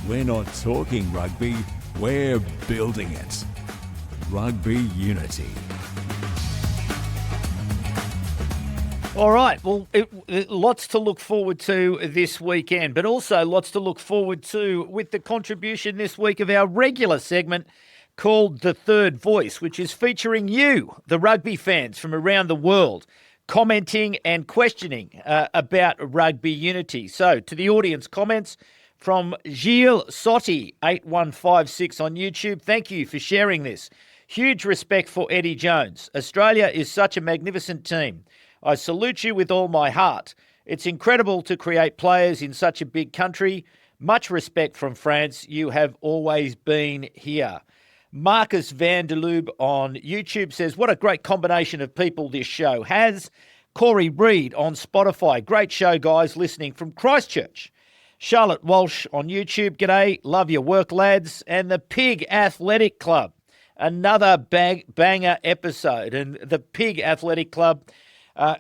We're not talking rugby, we're building it. Rugby Unity. All right. Well, lots to look forward to this weekend, but also lots to look forward to with the contribution this week of our regular segment, called The Third Voice, which is featuring you, the rugby fans from around the world, commenting and questioning about rugby unity. So to the audience comments from Gilles Sotti, 8156 on YouTube, thank you for sharing this. Huge respect for Eddie Jones. Australia is such a magnificent team. I salute you with all my heart. It's incredible to create players in such a big country. Much respect from France. You have always been here. Marcus Vanderloob on YouTube says, what a great combination of people this show has. Corey Reed on Spotify. Great show, guys, listening from Christchurch. Charlotte Walsh on YouTube. G'day. Love your work, lads. And the Pig Athletic Club. Another banger episode. And the Pig Athletic Club,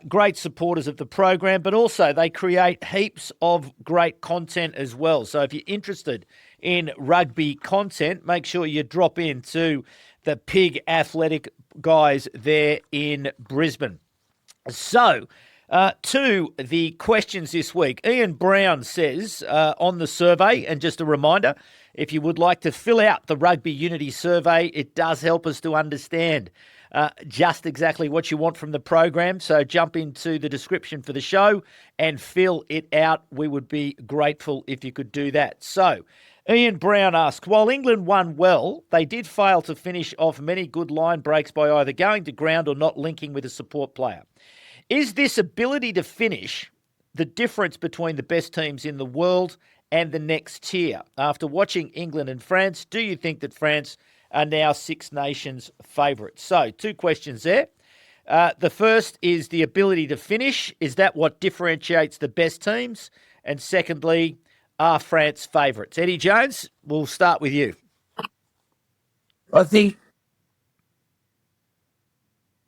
great supporters of the program, but also they create heaps of great content as well. So if you're interested in rugby content, make sure you drop into the Pig Athletic guys there in Brisbane. So to the questions this week, Ian Brown says on the survey, and just a reminder, if you would like to fill out the Rugby Unity survey, it does help us to understand just exactly what you want from the program. So jump into the description for the show and fill it out. We would be grateful if you could do that. So Ian Brown asks, while England won well, they did fail to finish off many good line breaks by either going to ground or not linking with a support player. Is this ability to finish the difference between the best teams in the world and the next tier? After watching England and France, do you think that France are now Six Nations favourites? So, two questions there. The first is the ability to finish. Is that what differentiates the best teams? And secondly, are France favourites? Eddie Jones, we'll start with you. I think,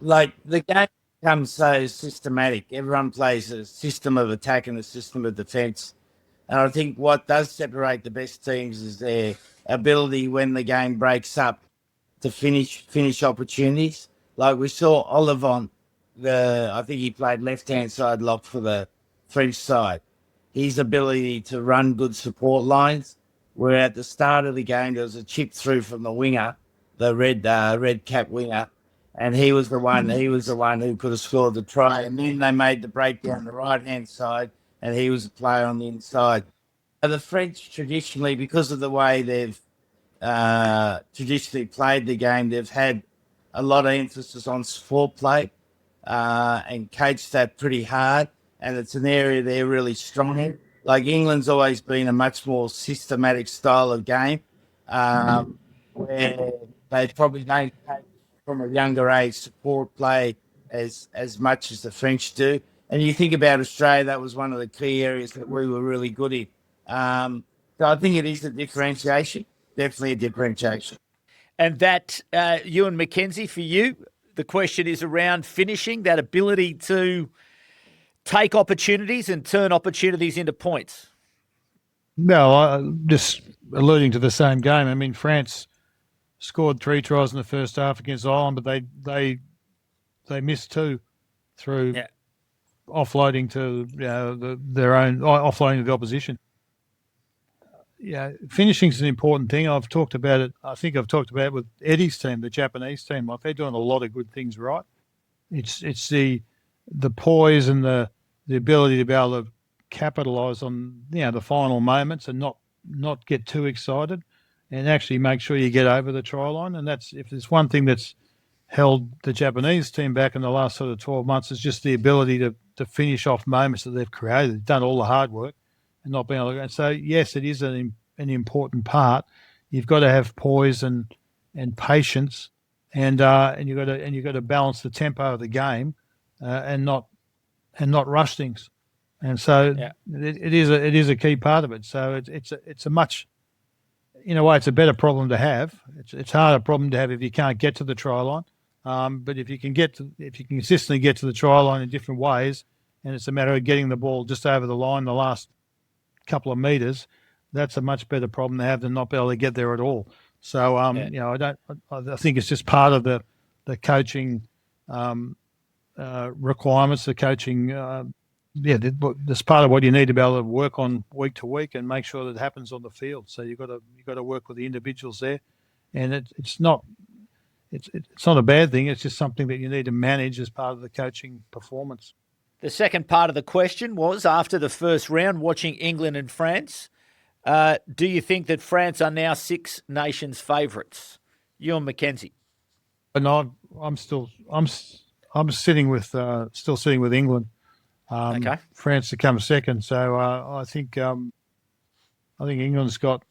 like, the game becomes so systematic. Everyone plays a system of attack and a system of defence. And I think what does separate the best teams is their ability when the game breaks up to finish opportunities. Like we saw Olivon, I think he played left-hand side lock for the French side. His ability to run good support lines, where at the start of the game there was a chip through from the winger, the red cap winger, and he was the one who could have scored the try. And then they made the break down the right-hand side, and he was a player on the inside. The French traditionally, because of the way they've traditionally played the game, they've had a lot of emphasis on support play and coached that pretty hard. And it's an area they're really strong in. Like England's always been a much more systematic style of game where they probably don't take from a younger age support play as much as the French do. And you think about Australia, that was one of the key areas that we were really good in. So I think it is a differentiation, definitely a differentiation. And that, Ewen McKenzie, for you, the question is around finishing, that ability to take opportunities and turn opportunities into points. No, just alluding to the same game. I mean, France scored 3 tries in the first half against Ireland, but they missed 2 through offloading to their own offloading to the opposition. Yeah, finishing is an important thing. I've talked about it. I think I've talked about it with Eddie's team, the Japanese team. Like they're doing a lot of good things right. It's the poise and the ability to be able to capitalise on the final moments and not get too excited, and actually make sure you get over the try line. And that's, if there's one thing that's held the Japanese team back in the last sort of 12 months, is just the ability to finish off moments that they've created. They've done all the hard work and not being able to. And so yes, it is an important part. You've got to have poise and patience, and you've got to balance the tempo of the game and not rush things. And so it is a key part of it. So it's a much, in a way, it's a better problem to have. It's a harder problem to have if you can't get to the try line. But if you can consistently get to the try line in different ways, and it's a matter of getting the ball just over the line the last couple of meters, that's a much better problem to have than not be able to get there at all. So I think it's just part of the coaching requirements, the coaching. That's part of what you need to be able to work on week to week and make sure that it happens on the field. So you've got to work with the individuals there, and it's not a bad thing. It's just something that you need to manage as part of the coaching performance. The second part of the question was, after the first round, watching England and France, do you think that France are now Six Nations favourites? Ewen McKenzie. And I'm still sitting with England. Okay. France to come second. So I think England's got.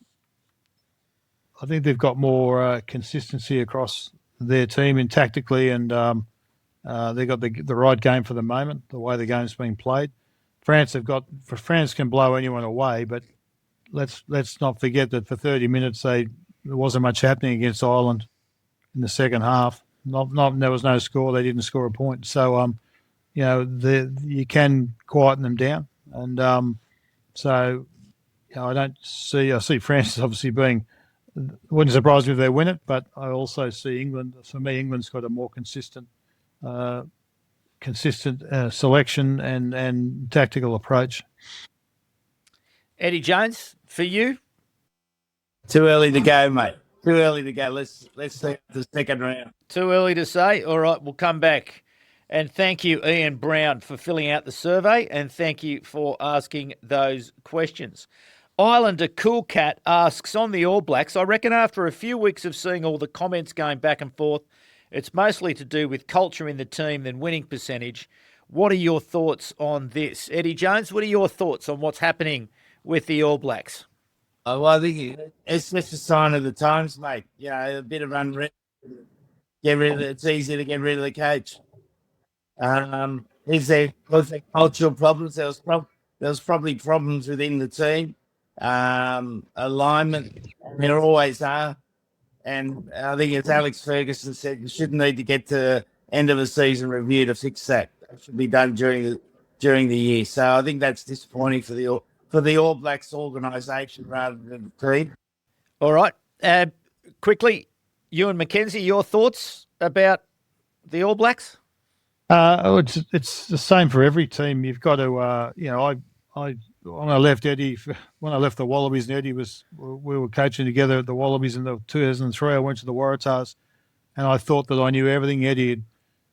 I think they've got more consistency across their team in tactically, and they've got the right game for the moment. The way the game's being played, France can blow anyone away, but let's not forget that for 30 minutes there wasn't much happening against Ireland in the second half. There was no score. They didn't score a point. So you can quieten them down, and I see France obviously being. Wouldn't surprise me if they win it, but I also see England. For me, England's got a more consistent selection and tactical approach. Eddie Jones, for you? Too early to go, mate. Too early to go. Let's see the second round. Too early to say? All right, we'll come back. And thank you, Ian Brown, for filling out the survey, and thank you for asking those questions. Islander Cool Cat asks, on the All Blacks, I reckon after a few weeks of seeing all the comments going back and forth, it's mostly to do with culture in the team than winning percentage. What are your thoughts on this? Eddie Jones, what are your thoughts on what's happening with the All Blacks? Well, I think it's just a sign of the times, mate. A bit of unrest. It's easy to get rid of the coach. Was there cultural problems? There was probably problems within the team. Alignment, there always are, and I think as Alex Ferguson said, you shouldn't need to get to end of a season review to fix that. It should be done during the year. So I think that's disappointing for the All Blacks organisation rather than the team. All right, quickly, Ewen McKenzie, your thoughts about the All Blacks? It's the same for every team. You've got to, when I left the Wallabies, and Eddie we were coaching together at the Wallabies in the 2003. I went to the Waratahs, and I thought that I knew everything. Eddie had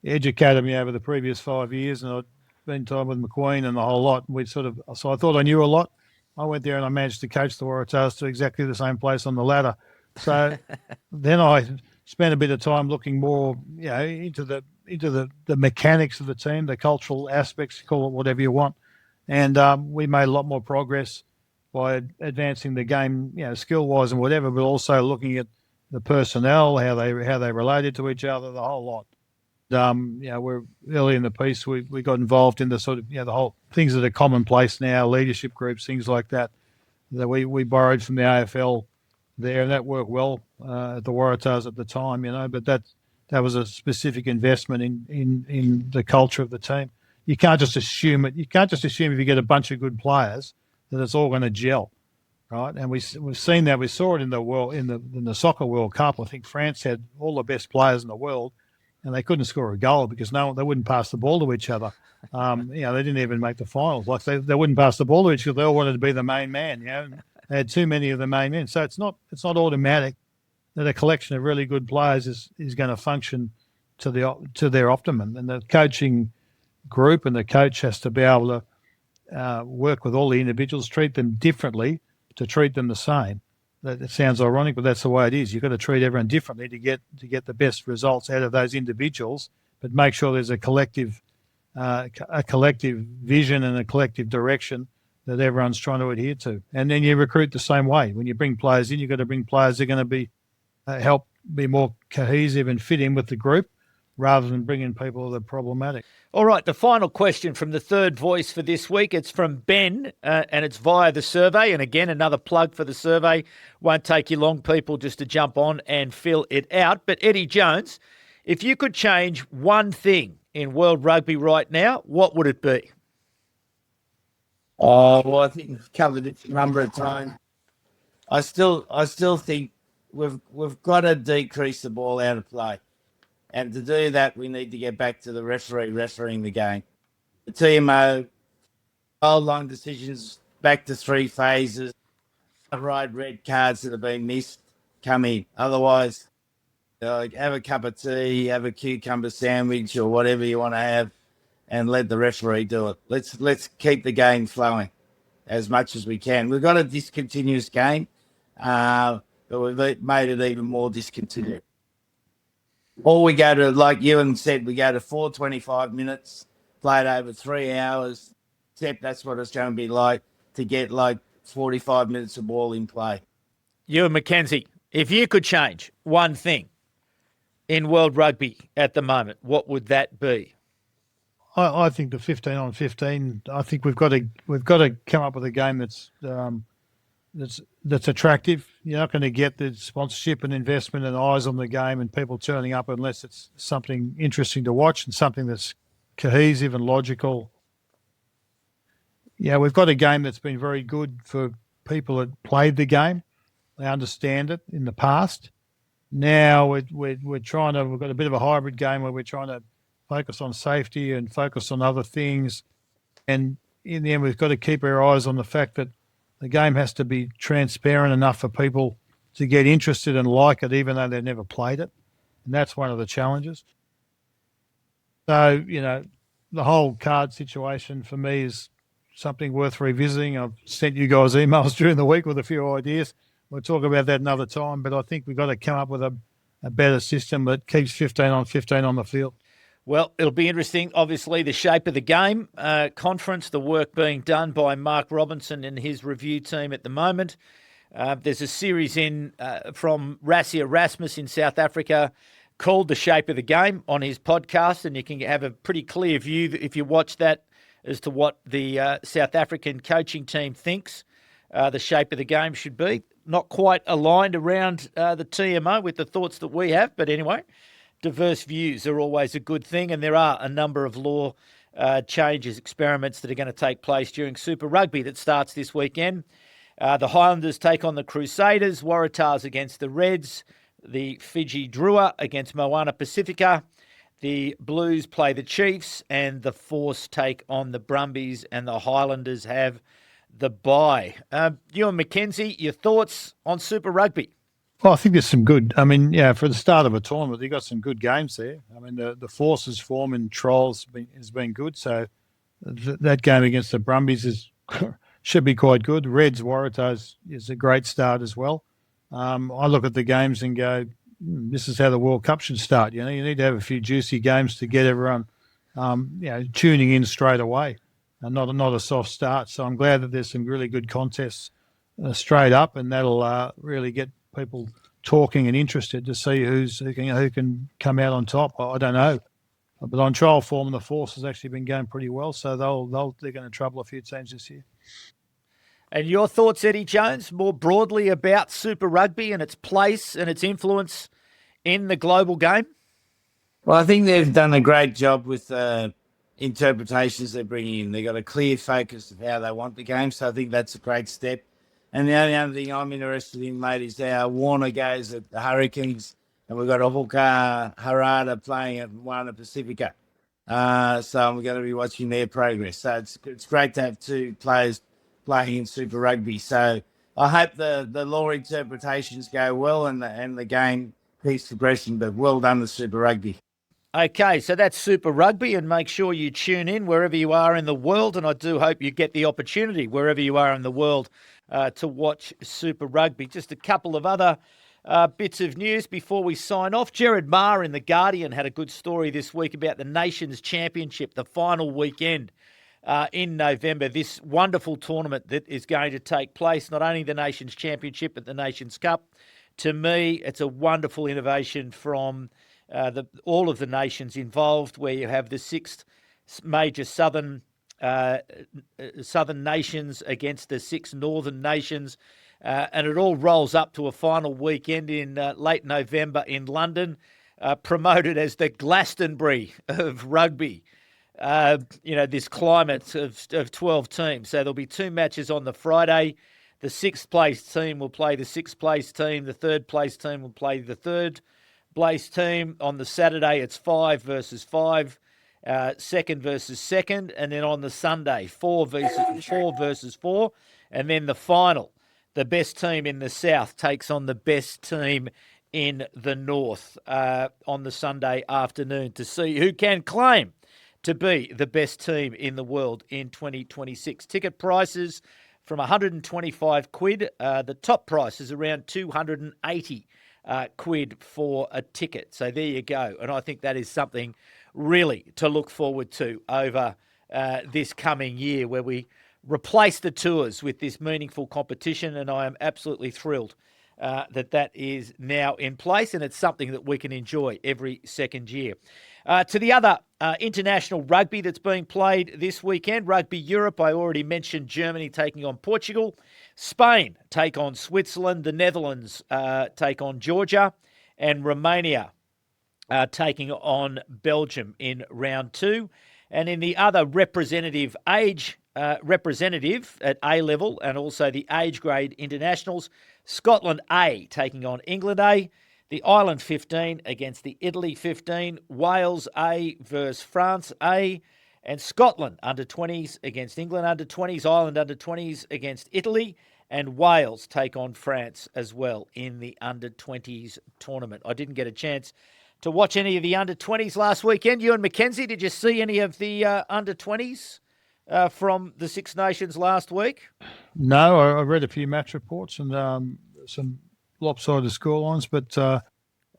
educated me over the previous 5 years, and I'd been time with McQueen and the whole lot. So I thought I knew a lot. I went there and I managed to coach the Waratahs to exactly the same place on the ladder. So then I spent a bit of time looking more, into the mechanics of the team, the cultural aspects, call it whatever you want. And we made a lot more progress by advancing the game, skill-wise and whatever, but also looking at the personnel, how they related to each other, the whole lot. We're early in the piece. We got involved in the sort of the whole things that are commonplace now, leadership groups, things like that. That we borrowed from the AFL there, and that worked well at the Waratahs at the time, But that was a specific investment in the culture of the team. You can't just assume it. You can't just assume if you get a bunch of good players that it's all going to gel, right? And we've seen that. We saw it in the Soccer World Cup. I think France had all the best players in the world, and they couldn't score a goal because they wouldn't pass the ball to each other. They didn't even make the finals. Like they wouldn't pass the ball to each other. They all wanted to be the main man. They had too many of the main men. So it's not automatic that a collection of really good players is going to function to their optimum. And the coaching group and the coach has to be able to work with all the individuals, treat them differently to treat them the same. That sounds ironic, but that's the way it is. You've got to treat everyone differently to get the best results out of those individuals, but make sure there's a collective vision and a collective direction that everyone's trying to adhere to. And then you recruit the same way. When you bring players in, you've got to bring players that are going to be help be more cohesive and fit in with the group, rather than bringing people that are problematic. All right, the final question from the third voice for this week. It's from Ben, and it's via the survey. And again, another plug for the survey. Won't take you long, people, just to jump on and fill it out. But Eddie Jones, if you could change one thing in world rugby right now, what would it be? Well, I think we've covered it a number of times. I still think we've got to decrease the ball out of play. And to do that, we need to get back to the refereeing the game. The TMO, goal line decisions, back to 3 phases, red cards that have been missed, come in. Otherwise, like, have a cup of tea, have a cucumber sandwich or whatever you want to have, and let the referee do it. Let's keep the game flowing as much as we can. We've got a discontinuous game, but we've made it even more discontinuous. Or we go to, like Ewen said, we go to 425 minutes, played over 3 hours, except that's what it's going to be like to get like 45 minutes of ball in play. Ewen McKenzie, if you could change one thing in world rugby at the moment, what would that be? I think the 15 on 15. I think we've got to come up with a game that's attractive. You're not going to get the sponsorship and investment and eyes on the game and people turning up unless it's something interesting to watch and something that's cohesive and logical. Yeah, we've got a game that's been very good for people that played the game. They understand it in the past. Now we're trying to. We've got a bit of a hybrid game where we're trying to focus on safety and focus on other things. And in the end, we've got to keep our eyes on the fact that the game has to be transparent enough for people to get interested and like it, even though they've never played it. And that's one of the challenges. So, the whole card situation for me is something worth revisiting. I've sent you guys emails during the week with a few ideas. We'll talk about that another time, but I think we've got to come up with a better system that keeps 15 on 15 on the field. Well, it'll be interesting. Obviously, the shape of the game conference, the work being done by Mark Robinson and his review team at the moment. There's a series from Rassie Erasmus in South Africa called The Shape of the Game on his podcast, and you can have a pretty clear view if you watch that as to what the South African coaching team thinks the shape of the game should be. Not quite aligned around the TMO with the thoughts that we have, but anyway, diverse views are always a good thing, and there are a number of law changes, experiments that are going to take place during Super Rugby that starts this weekend. The Highlanders take on the Crusaders, Waratahs against the Reds, the Fiji Drua against Moana Pacifica, the Blues play the Chiefs, and the Force take on the Brumbies, and the Highlanders have the bye. Ewen McKenzie, your thoughts on Super Rugby? Well, I think there's some good. I mean, for the start of a tournament, you've got some good games there. I mean, the Forces form in Trolls has been good. So that game against the Brumbies should be quite good. Reds Waratahs is a great start as well. I look at the games and go, this is how the World Cup should start. You need to have a few juicy games to get everyone, tuning in straight away, and not a soft start. So I'm glad that there's some really good contests straight up, and that'll really get people talking and interested to see who can come out on top. I don't know, but on trial form, the Force has actually been going pretty well, so they're going to trouble a few teams this year. And your thoughts, Eddie Jones, more broadly about Super Rugby and its place and its influence in the global game? Well, I think they've done a great job with interpretations they're bringing in. They've got a clear focus of how they want the game, so I think that's a great step. And the only other thing I'm interested in, mate, is how Warner goes at the Hurricanes, and we've got Ovuka Harada playing at Moana Pacifica. So we're going to be watching their progress. So it's great to have two players playing in Super Rugby. So I hope the law interpretations go well and the game keeps progressing. But well done to Super Rugby. Okay, so that's Super Rugby, and make sure you tune in wherever you are in the world, and I do hope you get the opportunity wherever you are in the world to watch Super Rugby. Just a couple of other bits of news before we sign off. Gerard Maher in The Guardian had a good story this week about the Nations Championship, the final weekend in November, this wonderful tournament that is going to take place, not only the Nations Championship but the Nations Cup. To me, it's a wonderful innovation from all of the nations involved, where you have the six major southern nations against the six northern nations, and it all rolls up to a final weekend in late November in London, promoted as the Glastonbury of rugby. This climate of 12 teams. So there'll be two matches on the Friday. The sixth place team will play the sixth place team. The third place team will play the third place team. On the Saturday, it's 5 versus 5, second versus second. And then on the Sunday, 4 versus 4, and then the final. the best team in the south takes on the best team in the north on the Sunday afternoon to see who can claim to be the best team in the world in 2026. Ticket prices from 125 quid. The top price is around 280 quid for a ticket. So there you go. And I think that is something really to look forward to over this coming year, where we replace the tours with this meaningful competition. And I am absolutely thrilled that is now in place, and it's something that we can enjoy every second year. To the other international rugby that's being played this weekend, Rugby Europe, I already mentioned Germany taking on Portugal. Spain take on Switzerland. The Netherlands take on Georgia. And Romania taking on Belgium in round 2. And in the other representative age representative at A level and also the age grade internationals, Scotland A taking on England A, the Ireland 15 against the Italy 15, Wales A versus France A, and Scotland under 20s against England under 20s, Ireland under 20s against Italy, and Wales take on France as well in the under 20s tournament. I didn't get a chance to watch any of the under 20s last weekend. Ewen McKenzie, did you see any of the under 20s from the Six Nations last week? No, I read a few match reports and some lopsided scorelines, but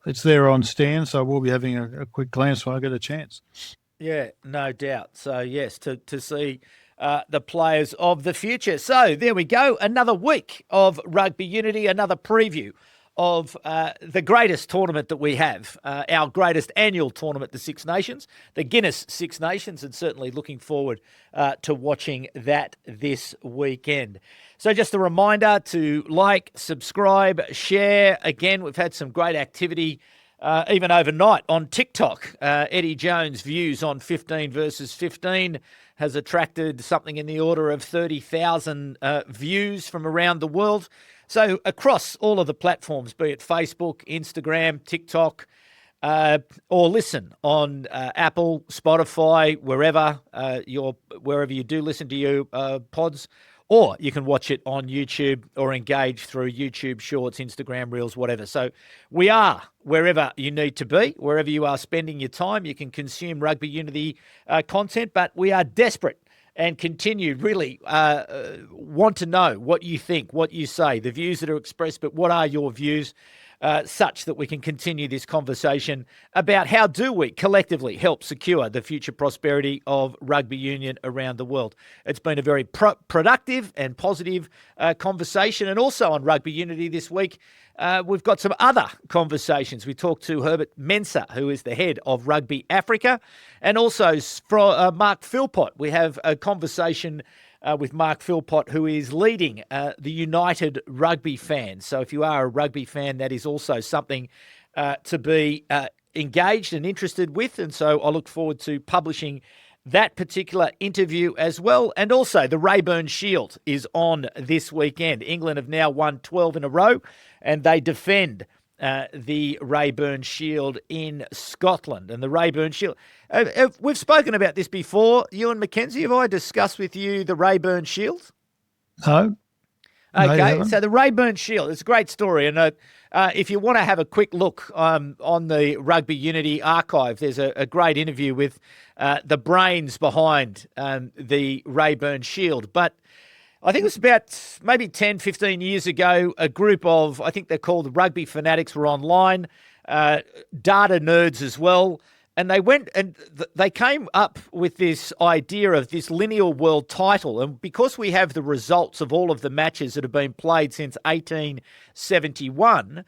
it's there on Stan, so we'll be having a quick glance when I get a chance. Yeah, no doubt. So, yes, to see the players of the future. So, there we go. Another week of Rugby Unity, another preview of the greatest tournament that we have, our greatest annual tournament, the Six Nations, the Guinness Six Nations, and certainly looking forward to watching that this weekend. So just a reminder to like, subscribe, share. Again, we've had some great activity even overnight on TikTok. Eddie Jones' views on 15 versus 15 has attracted something in the order of 30,000 views from around the world. So across all of the platforms, be it Facebook, Instagram, TikTok, or listen on Apple, Spotify, wherever you do listen to your pods, or you can watch it on YouTube or engage through YouTube Shorts, Instagram Reels, whatever. So we are wherever you need to be, wherever you are spending your time. You can consume Rugby Unity content, but we are desperate and really want to know what you think, what you say, the views that are expressed, but what are your views, such that we can continue this conversation about how do we collectively help secure the future prosperity of rugby union around the world. It's been a very productive and positive conversation. And also on Rugby Unity this week, we've got some other conversations. We talked to Herbert Mensah, who is the head of Rugby Africa, and also Mark Philpott. We have a conversation with Mark Philpott, who is leading the United Rugby fans. So if you are a rugby fan, that is also something to be engaged and interested with. And so I look forward to publishing that particular interview as well. And also the Raeburn Shield is on this weekend. England have now won 12 in a row, and they defend the Raeburn Shield in Scotland. And the Raeburn Shield, we've spoken about this before. Ewen McKenzie, have I discussed with you the Raeburn Shield? No. Okay, so the Raeburn Shield, it's a great story. And if you want to have a quick look on the Rugby Unity archive, there's a great interview with the brains behind the Raeburn Shield. But I think it was about maybe 10, 15 years ago, a group of, I think they're called Rugby Fanatics, were online, data nerds as well, and they went and they came up with this idea of this Lineal world title. And because we have the results of all of the matches that have been played since 1871,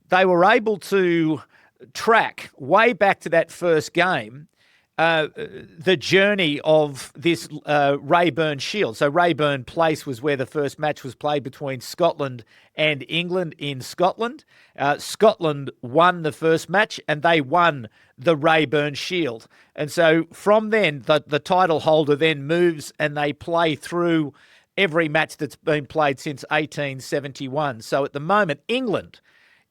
they were able to track way back to that first game the journey of this Raeburn Shield. So Raeburn Place was where the first match was played between Scotland and England in Scotland. Scotland won the first match and they won the Raeburn Shield. And so from then, the title holder then moves and they play through every match that's been played since 1871. So at the moment, England,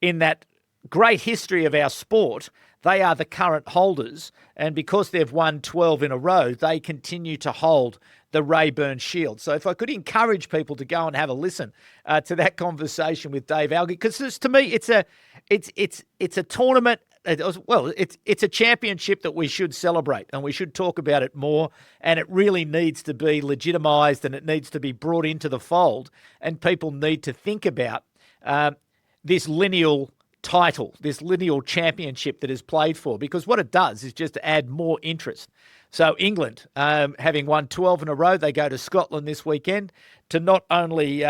in that great history of our sport, they are the current holders, and because they've won 12 in a row, they continue to hold the Raeburn Shield. So if I could encourage people to go and have a listen to that conversation with Dave Algie, because to me it's a tournament. Well, it's a championship that we should celebrate, and we should talk about it more, and it really needs to be legitimised, and it needs to be brought into the fold, and people need to think about this Lineal title, this Lineal championship that is played for, because what it does is just add more interest. So England, having won 12 in a row, they go to Scotland this weekend to not only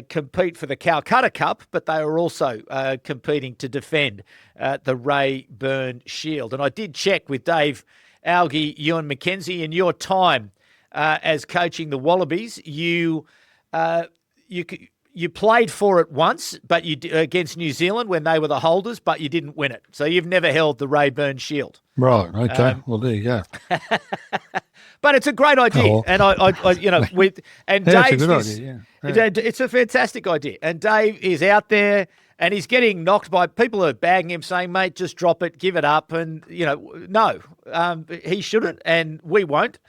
compete for the Calcutta Cup, but they are also competing to defend the Raeburn Shield. And I did check with Dave Algie, Ewen, McKenzie, in your time as coaching the Wallabies, you played for it once, but against New Zealand when they were the holders, but you didn't win it. So you've never held the Raeburn Shield. Right. Okay. Well, there you go. But it's a great idea, and Dave's it's a good idea. Yeah. It's a fantastic idea, and Dave is out there, and he's getting knocked by people who are bagging him, saying, "Mate, just drop it, give it up," and no, he shouldn't, and we won't.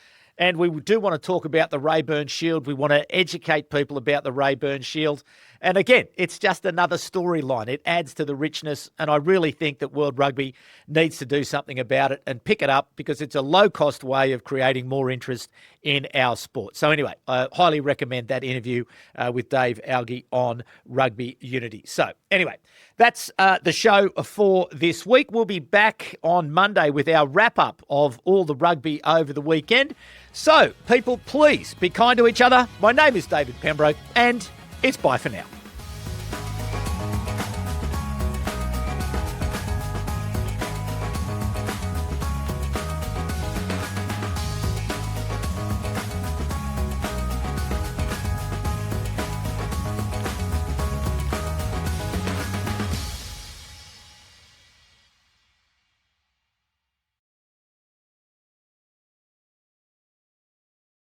And we do want to talk about the Raeburn Shield. We want to educate people about the Raeburn Shield. And again, it's just another storyline. It adds to the richness. And I really think that World Rugby needs to do something about it and pick it up, because it's a low-cost way of creating more interest in our sport. So anyway, I highly recommend that interview with Dave Algie on Rugby Unity. So anyway, that's the show for this week. We'll be back on Monday with our wrap-up of all the rugby over the weekend. So, people, please be kind to each other. My name is David Pembroke, and it's bye for now.